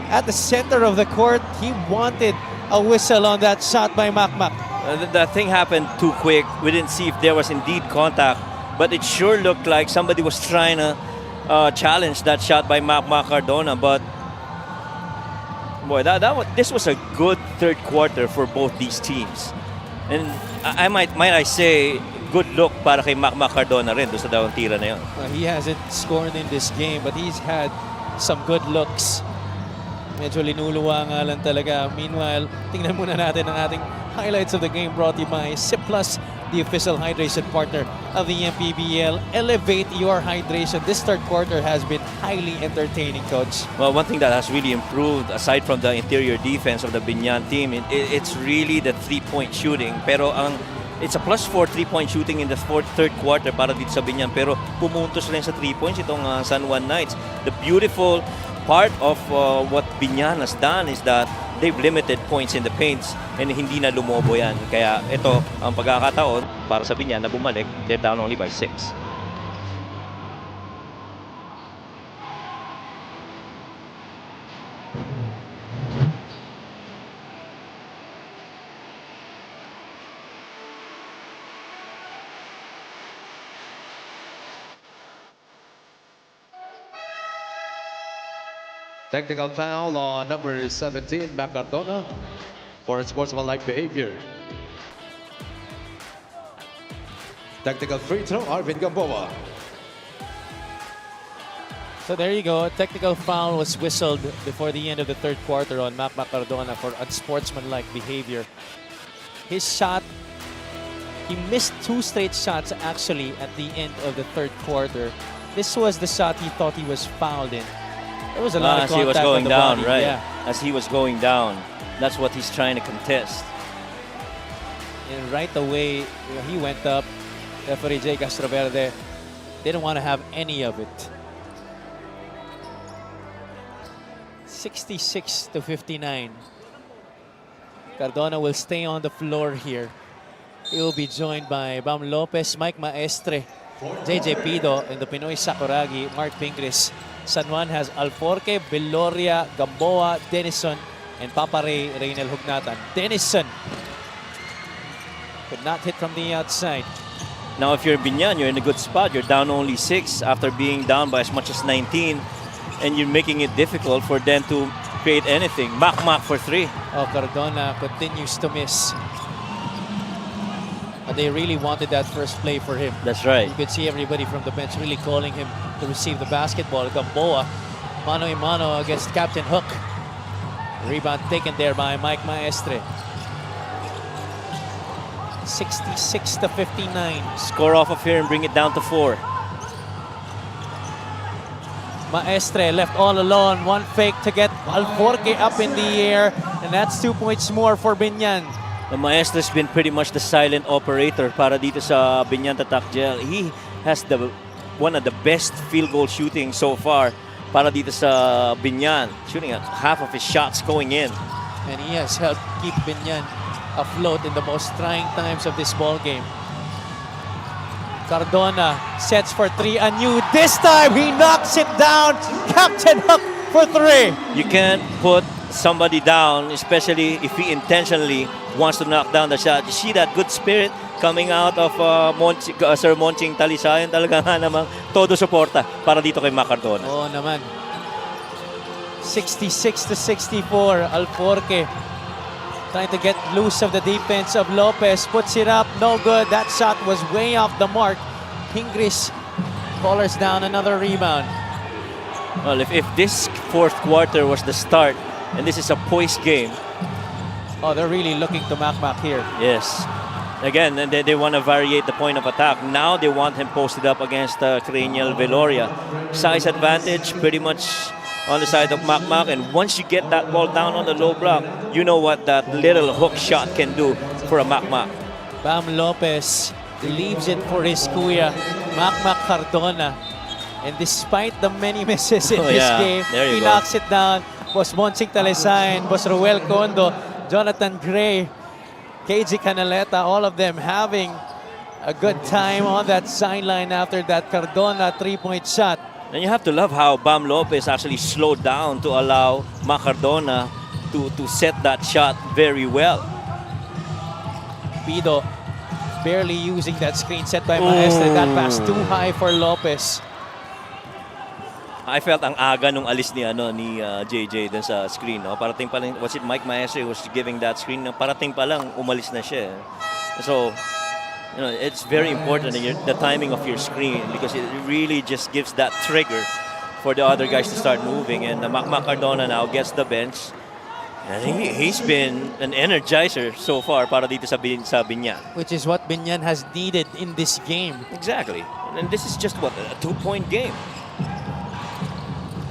at the center of the court. He wanted a whistle on that shot by Makmak. That thing happened too quick. We didn't see if there was indeed contact, but it sure looked like somebody was trying to challenge that shot by Makmak Cardona. But boy, this was a good third quarter for both these teams. And might I say, good look para kay Makmak Cardona rin doon sa dalawang tira na yun. He hasn't scored in this game, but he's had some good looks. Medyo linuluwa nga lang talaga. Meanwhile, tingnan muna natin ang ating highlights of the game brought to you by Sip Plus, the official hydration partner of the MPBL. Elevate your hydration. This third quarter has been highly entertaining, Coach. Well, one thing that has really improved, aside from the interior defense of the Biñan team, it's really the three-point shooting. Pero it's a plus 4 3-point shooting in the third quarter para dito sa Biñan. Pero pumuntos rin sa 3 points itong San Juan Knights. The beautiful part of what Biñan has done is that they've limited points in the paints and hindi na lumobo yan. Kaya ito ang pagkakataon para sa Biñan na bumalik. They're down only by 6. Technical foul on number 17, Mac Cardona, for unsportsmanlike behavior. Technical free throw, Arvin Gamboa. So there you go. A technical foul was whistled before the end of the third quarter on Makmak Cardona for unsportsmanlike behavior. His shot, he missed 2 straight shots actually at the end of the third quarter. This was the shot he thought he was fouled in. There was a lot of As he was contact going on the down, body. right? Yeah. As he was going down. That's what he's trying to contest. And right away, he went up. Referee Jay Castroverde didn't want to have any of it. 66-59. Cardona will stay on the floor here. He will be joined by Bam Lopez, Mike Maestre, JJ Pido, and the Pinoy Sakuragi, Mark Pingris. San Juan has Alforque, Beloria, Gamboa, Denison, and Papa Ray, Reynel Hugnatan. Denison could not hit from the outside. Now, if you're Biñan, you're in a good spot. You're down only 6 after being down by as much as 19. And you're making it difficult for them to create anything. Makmak for 3. Oh, Cardona continues to miss. But they really wanted that first play for him. That's right. You could see everybody from the bench really calling him to receive the basketball. Gamboa, mano-a-mano against Captain Hook. Rebound taken there by Mike Maestre. 66-59. Score off of here and bring it down to 4. Maestre left all alone. One fake to get Alforque up in the air. And that's 2 points more for Biñan. The Maestro's been pretty much the silent operator para dito sa Biñan Tatak Gel. He has one of the best field goal shooting so far para dito sa Biñan. Shooting at half of his shots going in. And he has helped keep Biñan afloat in the most trying times of this ball game. Cardona sets for 3 anew. This time he knocks it down. Captain Hook for 3. You can't put somebody down, especially if he intentionally wants to knock down the shot. You see that good spirit coming out of Sir Monching Talisayan. Talaga nga namang todo suporta para dito kay Mac Cardona. Oo naman. 66-64, Alforque trying to get loose of the defense of Lopez. Puts it up, no good. That shot was way off the mark. Pingris collars down another rebound. Well, if this fourth quarter was the start, and this is a poised game. Oh, they're really looking to Mac here. Yes. Again, and they want to variate the point of attack. Now they want him posted up against Cranial Veloria. Size advantage pretty much on the side of Mac. And once you get that ball down on the low block, you know what that little hook shot can do for a Mac. Bam Lopez leaves it for his kuya, Mac Cardona. And despite the many misses in this game, he knocks it down. Boss Monsing Talisayan, Boss Ruel Condo, Jonathan Gray, KG Canaleta, all of them having a good time on that sideline after that Cardona three-point shot. And you have to love how Bam Lopez actually slowed down to allow Mac Cardona to set that shot very well. Pido barely using that screen set by Maestre. That pass too high for Lopez. I felt ang aga nung alis ni JJ dun sa screen, no? Parating pa lang, was it Mike Maestre who was giving that screen? Parating pa lang umalis na siya. So, it's very important the timing of your screen, because it really just gives that trigger for the other guys to start moving. And Mac Cardona now gets the bench. And he's been an energizer so far para dito sa Biñan. Which is what Biñan has needed in this game. Exactly. And this is just what, a 2-point game.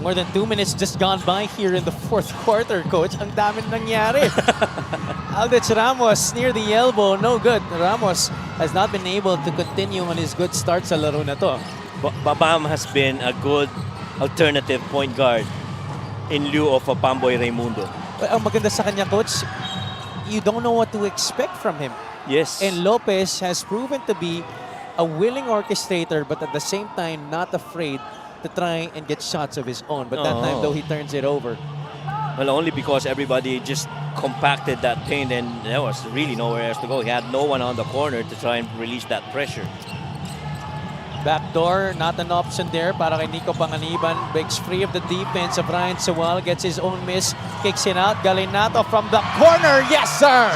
More than 2 minutes just gone by here in the fourth quarter, Coach. Ang daming nangyari. Aldrich Ramos near the elbow, no good. Ramos has not been able to continue on his good start sa laro na to. Bam has been a good alternative point guard in lieu of a Pamboy Raimundo. Ang maganda sa kanya, Coach, you don't know what to expect from him. Yes. And Lopez has proven to be a willing orchestrator, but at the same time, not afraid to try and get shots of his own. But that time, though, he turns it over. Well, only because everybody just compacted that paint and there was really nowhere else to go. He had no one on the corner to try and release that pressure. Backdoor, not an option there para kay Nico Panganiban. Breaks free of the defense of Ryan Sewell. Gets his own miss. Kicks it out. Galinato from the corner. Yes, sir!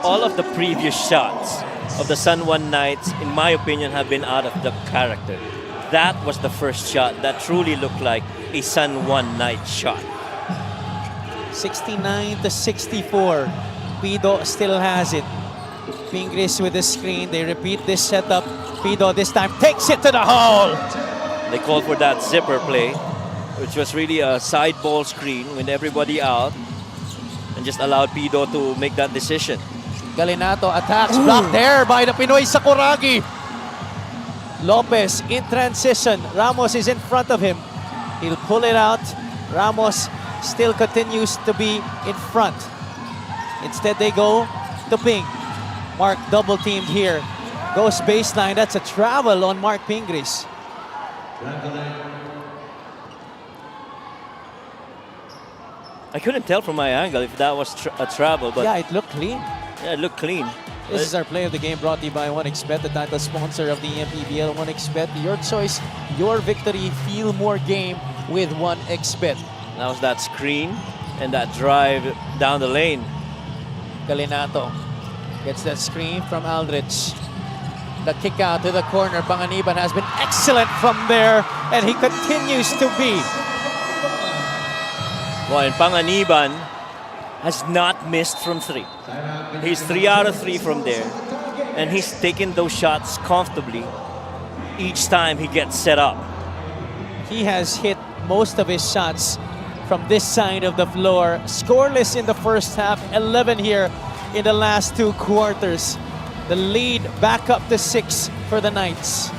All of the previous shots of the San Juan Knights, in my opinion, have been out of the character. That was the first shot that truly looked like a San Juan Knight shot. 69-64. Pido still has it. Pingris with the screen. They repeat this setup. Pido this time takes it to the hole. They called for that zipper play, which was really a side ball screen with everybody out, and just allowed Pido to make that decision. Galinato attacks. Blocked there by the Pinoy Sakuragi. Lopez in transition. Ramos is in front of him. He'll pull it out. Ramos still continues to be in front. Instead, they go to Ping. Mark double teamed here. Goes baseline. That's a travel on Mark Pingris. I couldn't tell from my angle if that was a travel, but Yeah, it looked clean. yeah, it looked clean. This is our play of the game brought to you by OneXBet, the title sponsor of the MPBL. OneXBet, your choice, your victory. Feel more game with OneXBet. That was that screen and that drive down the lane. Galinato gets that screen from Aldrich. The kick out to the corner. Panganiban has been excellent from there, and he continues to be. Well, and Panganiban has not missed from three. He's 3 out of 3 from there, and he's taken those shots comfortably each time he gets set up. He has hit most of his shots from this side of the floor. Scoreless in the first half, 11 here in the last 2 quarters. The lead back up to 6 for the Knights.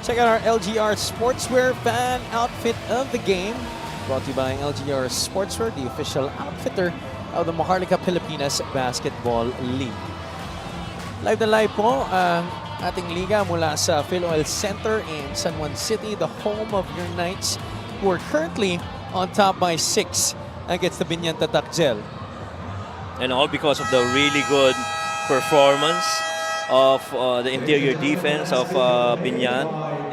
Check out our LGR Sportswear fan outfit of the game. Brought to you by LGR Sportswear, the official outfitter of the Maharlika Pilipinas Basketball League. Live na live po ang ating liga mula sa PhilOil Center in San Juan City, the home of your Knights, who are currently on top by 6 against the Biñan Tatakjel. And all because of the really good performance of the interior defense of Biñan.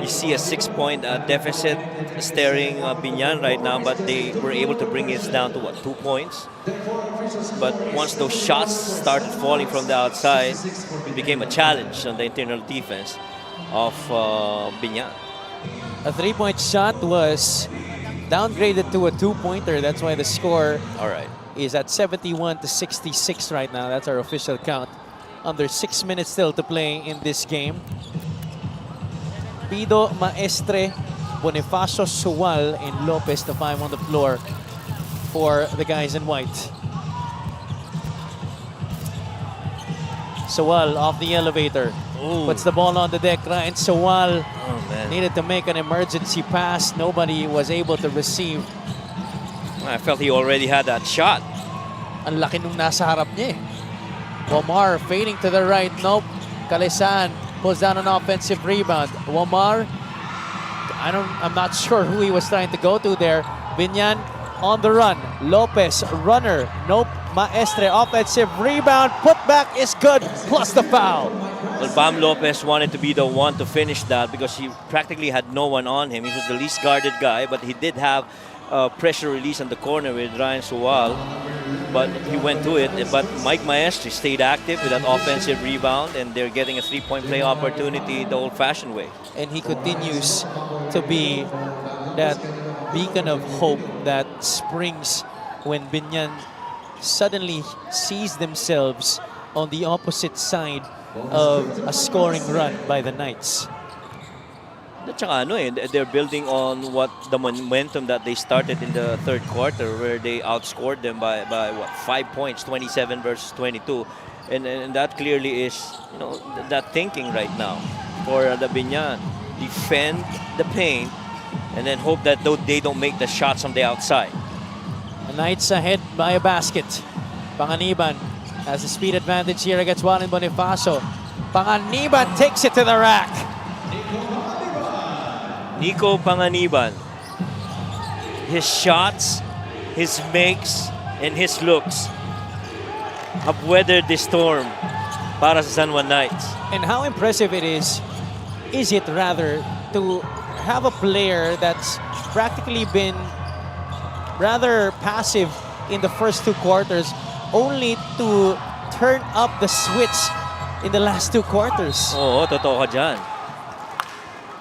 You see a 6-point deficit staring Biñan right now, but they were able to bring it down to, 2 points? But once those shots started falling from the outside, it became a challenge on the internal defense of Biñan. A 3-point shot was downgraded to a 2-pointer. That's why the score is at 71-66 right now. That's our official count. Under 6 minutes still to play in this game. Pido, Maestre, Bonifacio, Suwal, and Lopez, the 5 on the floor for the guys in white. Suwal off the elevator. Ooh. Puts the ball on the deck. Ryan Suwal needed to make an emergency pass. Nobody was able to receive. I felt he already had that shot. Ang laki nung nasa harap niya eh. Wamar fading to the right. Nope. Kalisan pulls down an offensive rebound. Wamar, I'm not sure who he was trying to go to there. Biñan on the run. Lopez, runner. Nope. Maestre, offensive rebound. Put back is good, plus the foul. Well, Bam Lopez wanted to be the one to finish that because he practically had no one on him. He was the least guarded guy, but he did have pressure release on the corner with Ryan Suwal. But he went to it. But Mike Maestre stayed active with that offensive rebound, and they're getting a 3-point play opportunity the old-fashioned way. And he continues to be that beacon of hope that springs when Biñan suddenly sees themselves on the opposite side of a scoring run by the Knights. At saka they're building on the momentum that they started in the third quarter, where they outscored them by 5 points, 27 versus 22, and that clearly is that thinking right now for the Biñan. Defend the paint and then hope that they don't make the shots from the outside. The Knights ahead by a basket. Panganiban has a speed advantage here against Juan and Bonifacio. Panganiban takes it to the rack. Nico Panganiban, his shots, his makes, and his looks have weathered the storm para sa San Juan Knights. And how impressive is it rather to have a player that's practically been rather passive in the first 2 quarters, only to turn up the switch in the last 2 quarters. Oo, totoo ka dyan.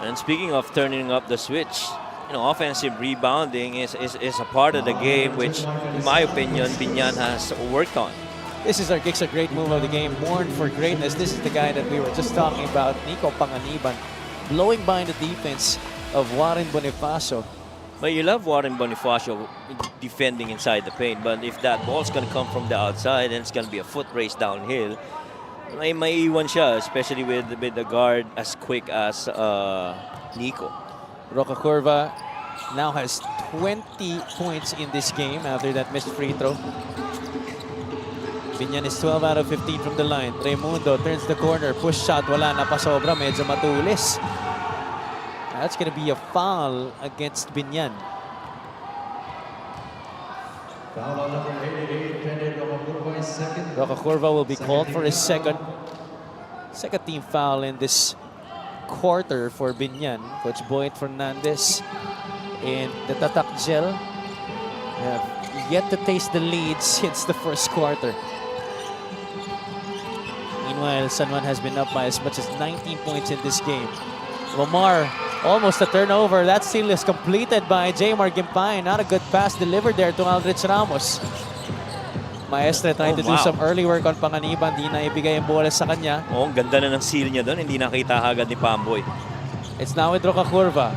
And speaking of turning up the switch, offensive rebounding is a part of the game which, in my opinion, Biñan has worked on. This is our Gigs a Great move of the game, born for greatness. This is the guy that we were just talking about, Nico Panganiban, blowing by the defense of Warren Bonifacio. But you love Warren Bonifacio defending inside the paint, but if that ball's going to come from the outside, then it's going to be a foot race downhill. May maiiwan siya, especially with the guard as quick as Nico. Roca Curva now has 20 points in this game after that missed free throw. Biñan is 12 out of 15 from the line. Raimundo turns the corner, push shot, wala na pa sobra, medyo matulis. That's going to be a foul against Biñan. Roca Curva will be called for his second team foul in this quarter for Biñan. Coach Boyd Fernandez and the Tatakjel have yet to taste the lead since the first quarter. Meanwhile, San Juan has been up by as much as 19 points in this game. Lamar, almost a turnover. That steal is completed by Jaymar Gimpay. Not a good pass delivered there to Aldrich Ramos. Maestre trying to do some early work on Panganiban. Di na ibigay ang bola sa kanya. Ang ganda na ng seal niya doon. Hindi nakita agad ni Pamboy. It's now with Roca Curva.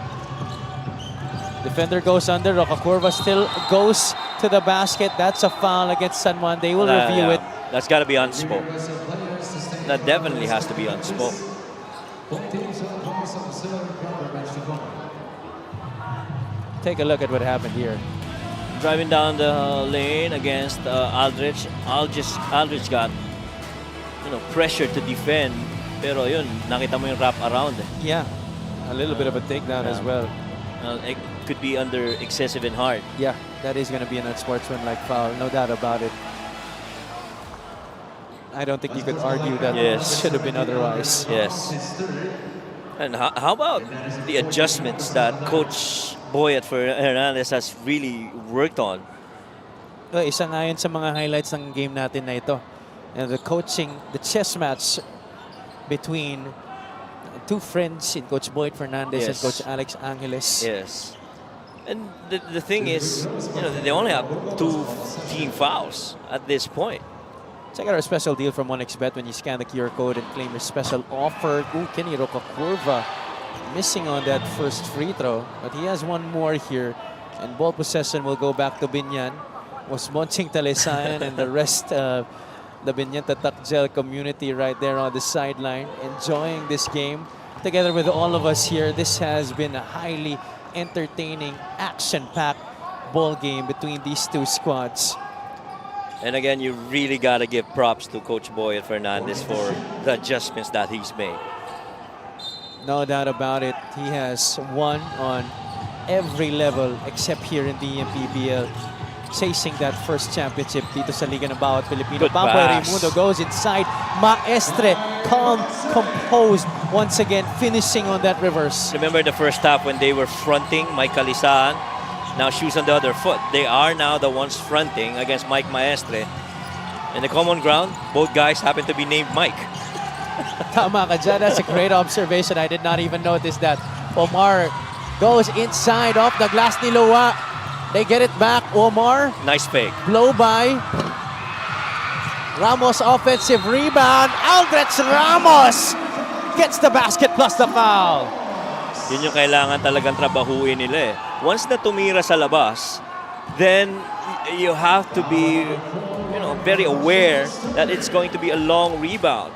Defender goes under. Roca Curva still goes to the basket. That's a foul against San Juan. They will review it. That's got to be unspoke. That definitely has to be unspoke. Take a look at what happened here. Driving down the lane against Aldrich. Aldrich got pressure to defend. Pero yun, nakita mo yung wrap around. Yeah, a little bit of a takedown as well. It could be under excessive and hard. Yeah, that is going to be an unsportsmanlike foul, no doubt about it. I don't think you could argue that it should have been otherwise. Yes. And how about the adjustments that Coach Boyet for Hernandez has really worked on? Isa nga yun sa mga highlights ng game natin na ito. And the coaching, the chess match between two friends in Coach Boyet Fernandez and Coach Alex Angeles. Yes. And the thing is, they only have 2 team fouls at this point. Check out our special deal from 1xBet when you scan the QR code and claim your special offer. Ooh, Kenny Rocakurva missing on that first free throw, but he has one more here. And ball possession will go back to Biñan. Was Monching Talisayan and the rest of the Biñan Tatakjel community right there on the sideline, enjoying this game together with all of us here. This has been a highly entertaining, action-packed ball game between these two squads. And again, you really got to give props to Coach Boyet Fernandez for the adjustments that he's made. No doubt about it. He has won on every level except here in the MPBL, chasing that first championship dito sa Liga ng Bawat Pilipino. Pamboy Raimundo goes inside. Maestre, calm, composed, once again finishing on that reverse. Remember the first half when they were fronting Mike Calisaan? Now shoes on the other foot. They are now the ones fronting against Mike Maestre. In the common ground, both guys happen to be named Mike. Tama ka dyan. That's a great observation. I did not even notice that. Omar goes inside off the glass ni Loa. They get it back. Omar. Nice fake. Blow by. Ramos offensive rebound. Aldrich Ramos gets the basket plus the foul. Yun yung kailangan talagang trabahuin nila eh. Once na tumira sa labas, then you have to be very aware that it's going to be a long rebound.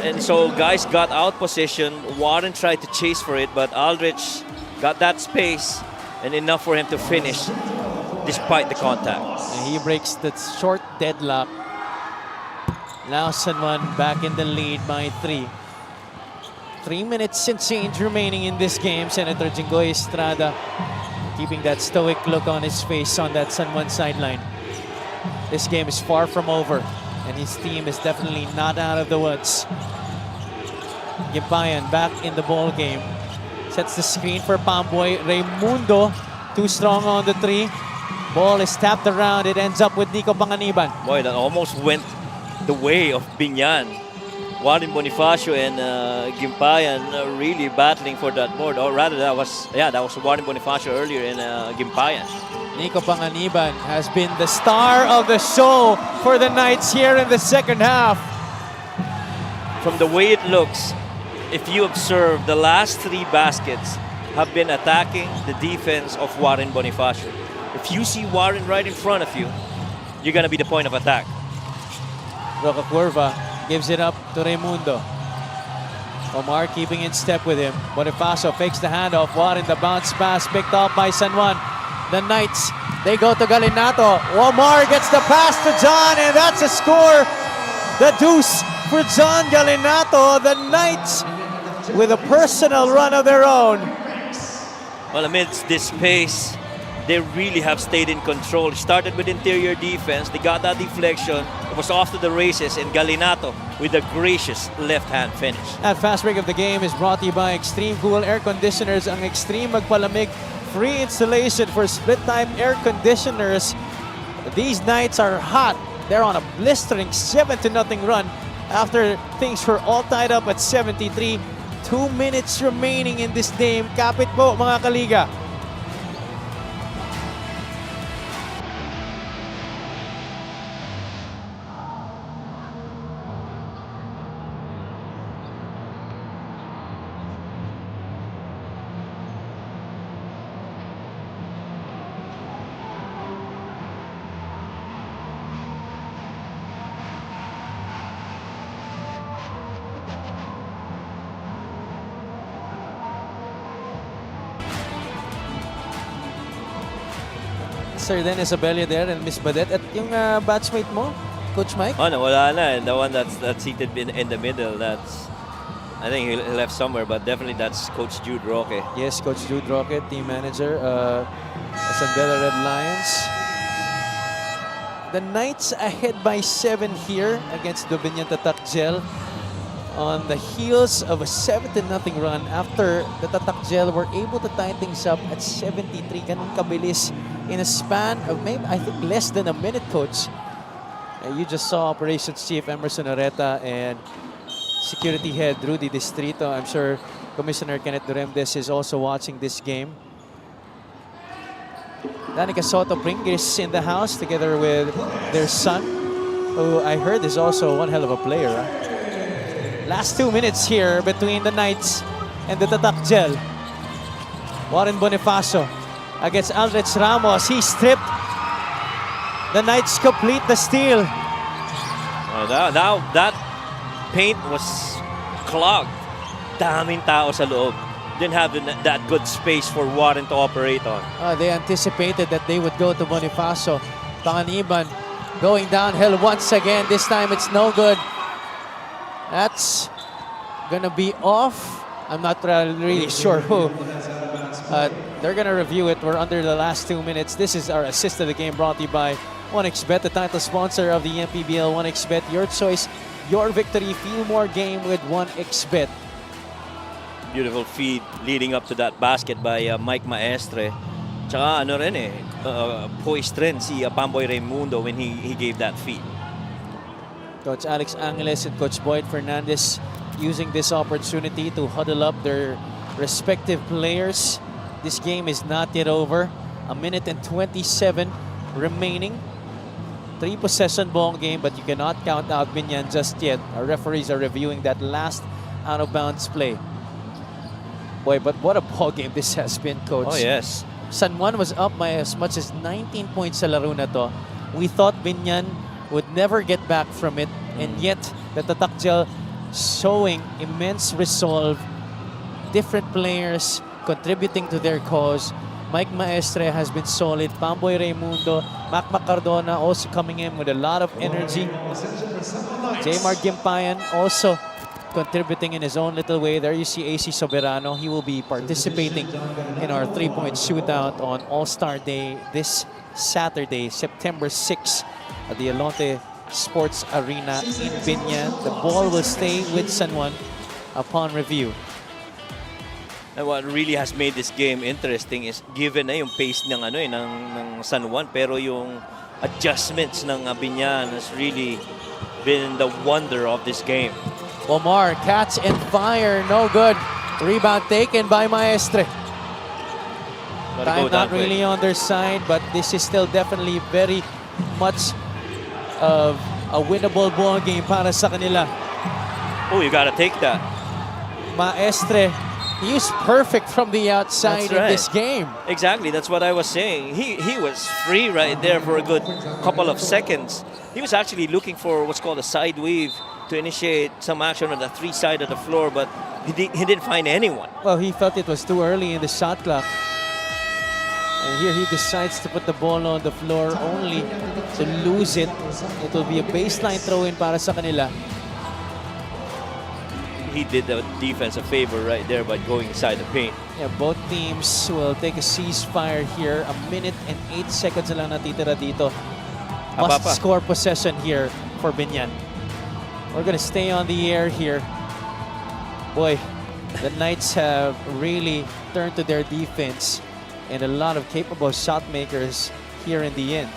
And so guys got out position. Warren tried to chase for it, but Aldrich got that space and enough for him to finish despite the contact. And he breaks the short deadlock. Now San Juan back in the lead by 3. 3 minutes and change remaining in this game. Senator Jinggoy Estrada keeping that stoic look on his face on that San Juan sideline. This game is far from over, and his team is definitely not out of the woods. Gimpayan back in the ball game. Sets the screen for Pamboy Raimundo. Too strong on the 3. Ball is tapped around. It ends up with Nico Panganiban. Boy, that almost went the way of Biñan. Warren Bonifacio and Gimpayan really battling for that board. Or rather, that was Warren Bonifacio earlier in Gimpayan. Nico Panganiban has been the star of the show for the Knights here in the second half. From the way it looks, if you observe, the last 3 baskets have been attacking the defense of Warren Bonifacio. If you see Warren right in front of you, you're going to be the point of attack. Rocakurva gives it up to Raimundo. Omar keeping in step with him. Bonifacio fakes the handoff. Warren, the bounce pass picked up by San Juan. The Knights, they go to Galinato. Omar gets the pass to John, and that's a score. The deuce for John Galinato. The Knights with a personal run of their own. Well, amidst this pace, they really have stayed in control. Started with interior defense. They got that deflection. It was off to the races, and Galinato with a gracious left-hand finish. That fast break of the game is brought to you by Extreme Cool Air Conditioners. Ang Extreme Magpalamig, free installation for split-type air conditioners. These Knights are hot. They're on a blistering 7-0 run after things were all tied up at 73. 2 minutes remaining in this game. Kapit po, mga kaliga. Sir Den Isabella there and Miss Badet. At yung batchmate mo, Coach Mike? Oh, no, wala na. The one that's seated in the middle, I think he left somewhere, but definitely that's Coach Jude Roque. Yes, Coach Jude Roque, team manager, Sandela Red Lions. The Knights ahead by 7 here against the Biñan Tatakgel on the heels of a 7-0 run after the Tatakgel were able to tie things up at 73. Ganun kabilis in a span of maybe, I think, less than a minute, Coach. You just saw Operations Chief Emerson Oreta and Security Head Rudy Distrito. I'm sure Commissioner Kenneth Duremdes is also watching this game. Danica Soto Pringles in the house together with their son, who I heard is also one hell of a player. Last 2 minutes here between the Knights and the Tatakgel. Warren Bonifacio against Aldrich Ramos. He stripped. The Knights complete the steal. Now that paint was clogged. Daming tao sa loob. Didn't have that good space for Warren to operate on. They anticipated that they would go to Bonifacio. Panganiban going downhill once again. This time it's no good. That's gonna be off. I'm not really sure who. They're gonna review it. We're under the last 2 minutes. This is our assist of the game brought to you by 1xBet, the title sponsor of the MPBL. 1xBet, your choice, your victory. Feel more game with 1xBet. Beautiful feed leading up to that basket by Mike Maestre. Tsaka ano rin poised rin si Pamboy Raimundo when he gave that feed. Coach Alex Angeles and Coach Boyd Fernandez using this opportunity to huddle up their respective players. This game is not yet over. 1:27 remaining. 3-possession ball game, but you cannot count out Biñan just yet. Our referees are reviewing that last out-of-bounds play. Boy, but what a ball game this has been, Coach. Oh, yes. San Juan was up by as much as 19 points sa laro na to. We thought Biñan would never get back from it, and yet the Tatakgel showing immense resolve. Different players contributing to their cause. Mike Maestre has been solid. Pamboy Raimundo, Mac Macardona also coming in with a lot of energy. J-Mar Gimpayan also contributing in his own little way. There you see AC Soberano. He will be participating in our 3-point shootout on All-Star Day this Saturday, September 6 at the Alonte Sports Arena in Biñan. The ball will stay with San Juan upon review. And what really has made this game interesting is given na yung pace ng San Juan, pero yung adjustments ng Biñan has really been the wonder of this game. Omar, catch and fire, no good. Rebound taken by Maestre. Time not really on their side, but this is still definitely very much of a winnable ball game para sa kanila. Oh, you gotta take that. Maestre, he was perfect from the outside in this game. Exactly, that's what I was saying. He was free right there for a good couple of seconds. He was actually looking for what's called a side weave to initiate some action on the 3 side of the floor, but he didn't find anyone. Well, he felt it was too early in the shot clock. And here he decides to put the ball on the floor only to lose it. It will be a baseline throw-in para sa kanila. He did the defense a favor right there by going inside the paint. Yeah, both teams will take a ceasefire here. 1:08 na lang natitira dito. Must score possession here for Biñan. We're gonna stay on the air here. Boy, the Knights have really turned to their defense and a lot of capable shot makers here in the end.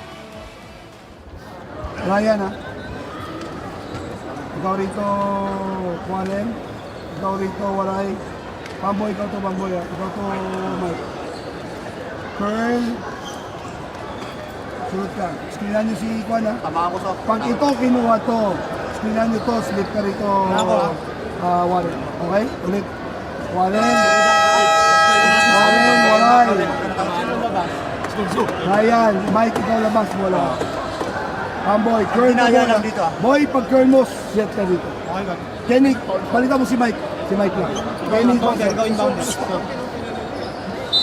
Ryan, ikaw rito, Juan. Ikaw rito, Waray. Pamboy, ikaw to, Pamboy. Ikaw to, Mike. Curl. Shoot ka. Screenan niyo si Juan, ha? Tama ako to. Pag ito kinuha to, screenan niyo to, slip ka rito, Warren. Okay? Ulit. Warren. Warren, Waray. Ryan, Mike, ikaw labas. Wala. Pamboy, curl mo muna. Boy, pag curl mo, set ka dito. Kenny, balikan mo si Mike. Si Mike lang. Kenny,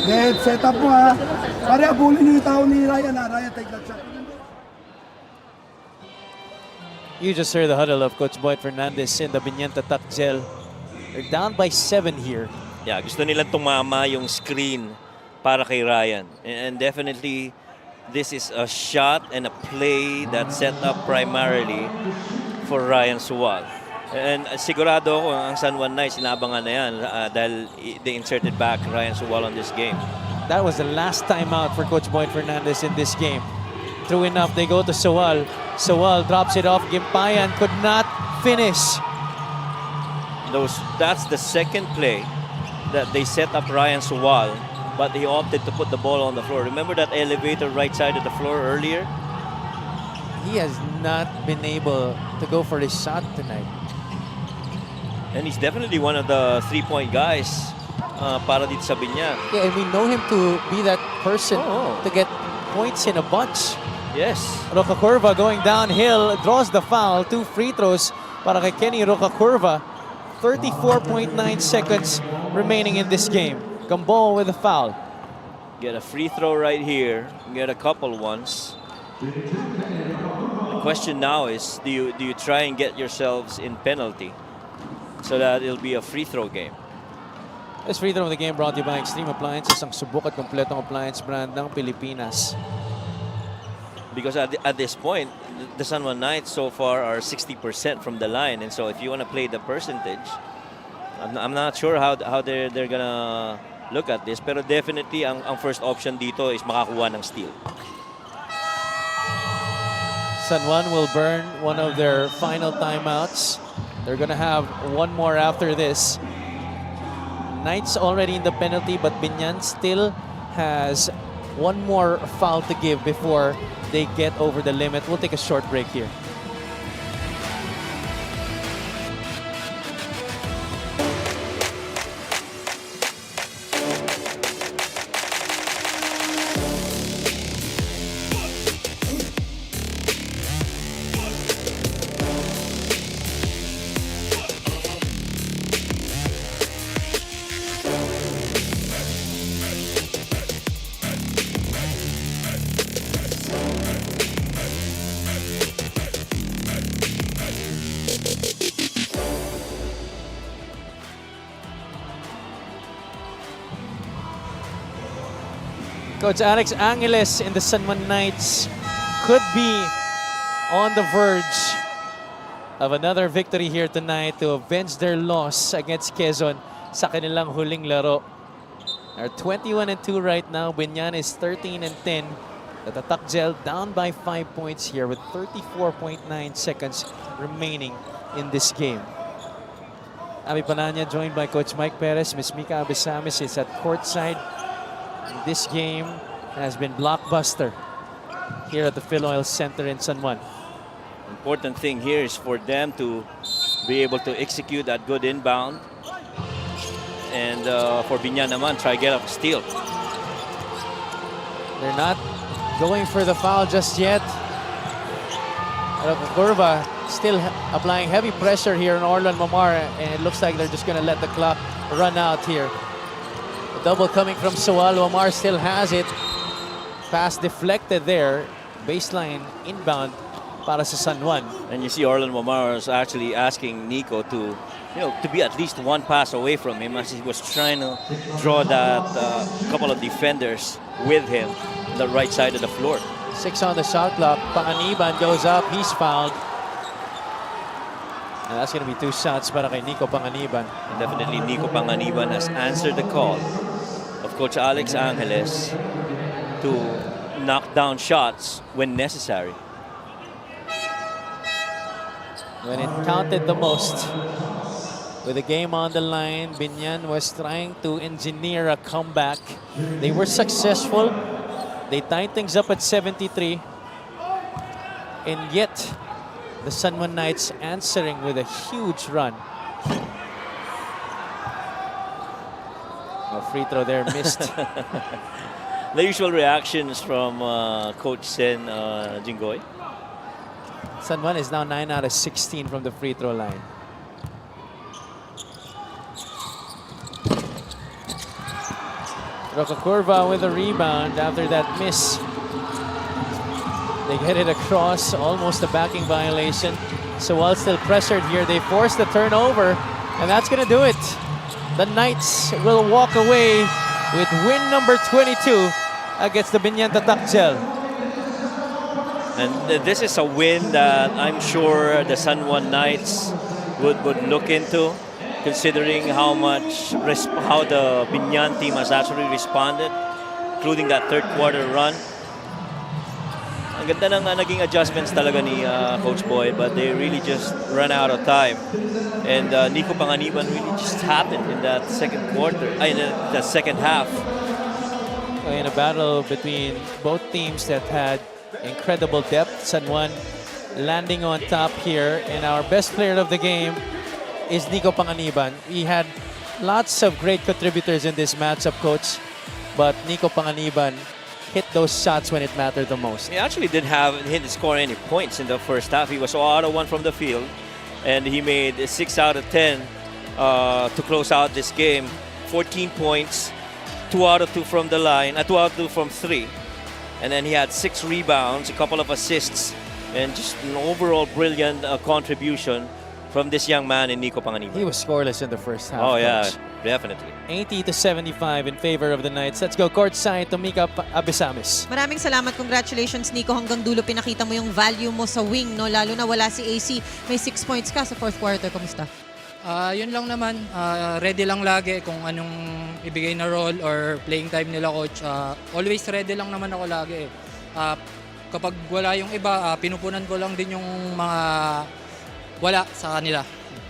Then, set up mo ha. Pare, abulin nyo yung tao ni Ryan ha. Ryan, take that shot. You just heard the huddle of Coach Boyd Fernandez in the Biñan Tatak Gel. They're down by 7 here. Yeah, gusto nilang tumama yung screen para kay Ryan. And definitely, this is a shot and a play that's set up primarily for Ryan Suwal. And sigurado ako ang San Juan Knights inabangan na yan dahil they inserted back Ryan Suwal on this game. That was the last time out for Coach Boyd Fernandez in this game. True enough, they go to Suwal. Suwal drops it off. Gimpayan could not finish. That's the second play that they set up Ryan Suwal, but he opted to put the ball on the floor. Remember that elevator right side of the floor earlier? He has not been able to go for his shot tonight. And he's definitely one of the three-point guys para dito sa Biñan. Yeah, and we know him to be that person to get points in a bunch. Yes. Roca Curva going downhill, draws the foul. 2 free throws para kay Kenny Roca Curva. 34.9 seconds remaining in this game. Gambo with a foul. Get a free throw right here. Get a couple ones. The question now is, do you try and get yourselves in penalty so that it'll be a free throw game? This free throw of the game brought to you by Extreme Appliances, ang subok at kompletong appliance brand ng Pilipinas. Because at this point, the San Juan Knights so far are 60% from the line, and so if you want to play the percentage, I'm not sure how they're gonna look at this. Pero definitely, ang first option dito is makakuha ng steal. San Juan will burn one of their final timeouts. They're gonna have one more after this. Knights already in the penalty, but Biñan still has one more foul to give before they get over the limit. We'll take a short break here. Coach Alex Angeles in the San Juan Knights could be on the verge of another victory here tonight to avenge their loss against Quezon sa kanilang huling laro. They're 21-2 right now. Biñan is 13-10. The Tatak Gel down by 5 points here with 34.9 seconds remaining in this game. Abi Pananya joined by Coach Mike Perez. Miss Mika Abesamis is at courtside. This game has been blockbuster here at the Philoil Center in San Juan. Important thing here is for them to be able to execute that good inbound. And for Biñan naman, try get up steal. They're not going for the foul just yet. Curva still applying heavy pressure here on Orlon Mamar, and it looks like they're just going to let the clock run out here. A double coming from Suwal. Mamar still has it. Pass deflected there. Baseline inbound para sa San Juan. And you see Orlon Mamar is actually asking Nico to, to be at least one pass away from him as he was trying to draw that couple of defenders with him on the right side of the floor. 6 on the shot clock. Panganiban goes up. He's fouled. And that's going to be 2 shots para kay Nico Panganiban. And definitely Nico Panganiban has answered the call of Coach Alex Angeles to knock down shots when necessary. When it counted the most. With the game on the line, Biñan was trying to engineer a comeback. They were successful. They tied things up at 73. And yet, the San Juan Knights answering with a huge run. A free throw there missed. The usual reactions from Coach Sen Jinggoy. San Juan is now 9 out of 16 from the free throw line. Roca Curva with a rebound after that miss. They get it across, almost a backing violation. So while still pressured here, they force the turnover, and that's going to do it. The Knights will walk away with win number 22 against the Biñan Tatakjel. And this is a win that I'm sure the San Juan Knights would look into, considering how the Biñan team has actually responded, including that third quarter run. Ang ganda ng naging adjustments talaga ni Coach Boy, but they really just ran out of time. And Nico Panganiban really just happened in that second quarter, in the second half. In a battle between both teams that had incredible depth, San Juan landing on top here, and our best player of the game is Nico Panganiban. We had lots of great contributors in this matchup, Coach, but Nico Panganiban hit those shots when it mattered the most. He actually didn't score any points in the first half. He was 0 out of 1 from the field, and he made 6 out of 10 to close out this game. 14 points, 2 out of 2 from the line, 2 out of 2 from 3. And then he had 6 rebounds, a couple of assists, and just an overall brilliant contribution from this young man in Nico Panganiban. He was scoreless in the first half. Oh yeah, Coach. definitely. 80-75 in favor of the Knights. Let's go courtside to Mika Abisamis. Maraming salamat. Congratulations, Nico. Hanggang dulo pinakita mo yung value mo sa wing, no? Lalo na wala si AC. May 6 points ka sa fourth quarter. Kamusta? Yun lang naman. Ready lang lagi kung anong ibigay na role or playing time nila, coach. Always ready lang naman ako lagi. Kapag wala yung iba, pinupunan ko lang din yung mga wala sa kanila.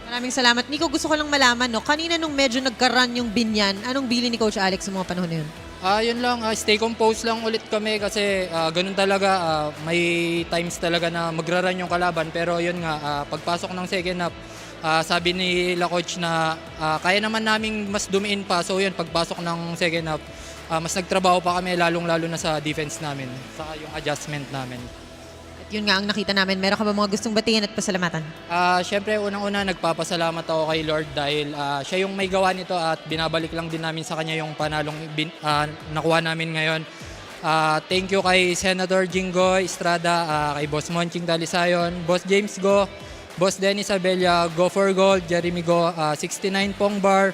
Maraming salamat. Nico, gusto ko lang malaman, no? Kanina nung medyo nagka-run yung Biñan, anong bili ni Coach Alex sa mga panahon na yun? Yun lang, stay composed lang ulit kami kasi ganun talaga, may times talaga na magra-run yung kalaban. Pero yun nga, pagpasok ng second half, sabi nila coach na kaya naman naming mas dumiin pa. So yun, pagpasok ng second half, mas nagtrabaho pa kami lalong-lalo na sa defense namin, saka yung adjustment namin. Yun nga ang nakita namin. Meron ka ba mga gustong batiin at pasalamatan? Siyempre, unang-una, nagpapasalamat ako kay Lord dahil siya yung may gawa nito at binabalik lang din namin sa kanya yung panalong nakuha namin ngayon. Thank you kay Senator Jingo Estrada, kay Boss Monching Dalisayon, Boss James Go, Boss Dennis Abella, Go for Gold, Jeremy Go, 69 Pong Bar,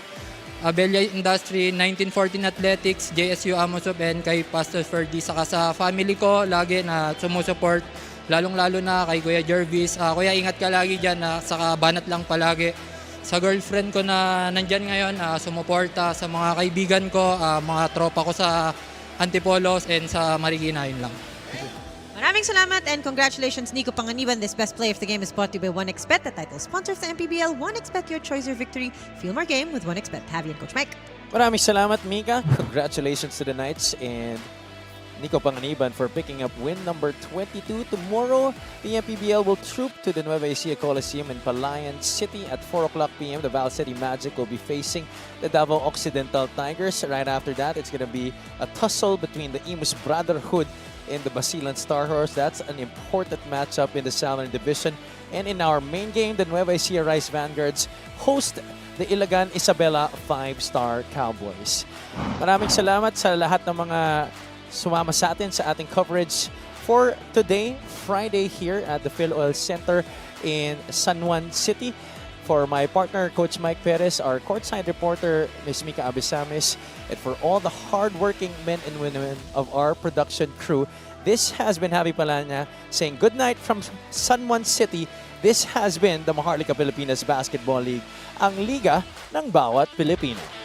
Abella Industry, 1914 Athletics, JSU Amosop, and kay Pastor Ferdy. Saka sa family ko, lagi na sumusuport. Lalong-lalo na kay Kuya Jervis. Kuya, ingat ka lagi dyan. Saka banat lang palagi. Sa girlfriend ko na nandyan ngayon, sumuporta sa mga kaibigan ko, mga tropa ko sa Antipolos and sa Marikina, yun lang. Maraming salamat and congratulations, Nico Panganiban. This best play of the game is brought to you by 1xBet, the title sponsor of the MPBL. 1xBet, your choice, your victory. Feel more game with 1xBet. Have you and Coach Mike. Maraming salamat, Mika. Congratulations to the Knights and Nico Panganiban for picking up win number 22. Tomorrow, the MPBL will troop to the Nueva Ecija Coliseum in Palayan City at 4 o'clock p.m. The Val City Magic will be facing the Davao Occidental Tigers. Right after that, it's going to be a tussle between the Imus Brotherhood and the Basilan Star Horse. That's an important matchup in the Southern Division. And in our main game, the Nueva Ecija Rice Vanguards host the Ilagan Isabela 5-Star Cowboys. Maraming salamat sa lahat ng mga sumama sa atin sa ating coverage for today, Friday here at the PhilOil Center in San Juan City. For my partner, Coach Mike Perez, our courtside reporter, Ms. Mika Abisamis, and for all the hardworking men and women of our production crew, this has been Javi Palanya saying good night from San Juan City. This has been the Maharlika Pilipinas Basketball League, ang liga ng bawat Pilipino.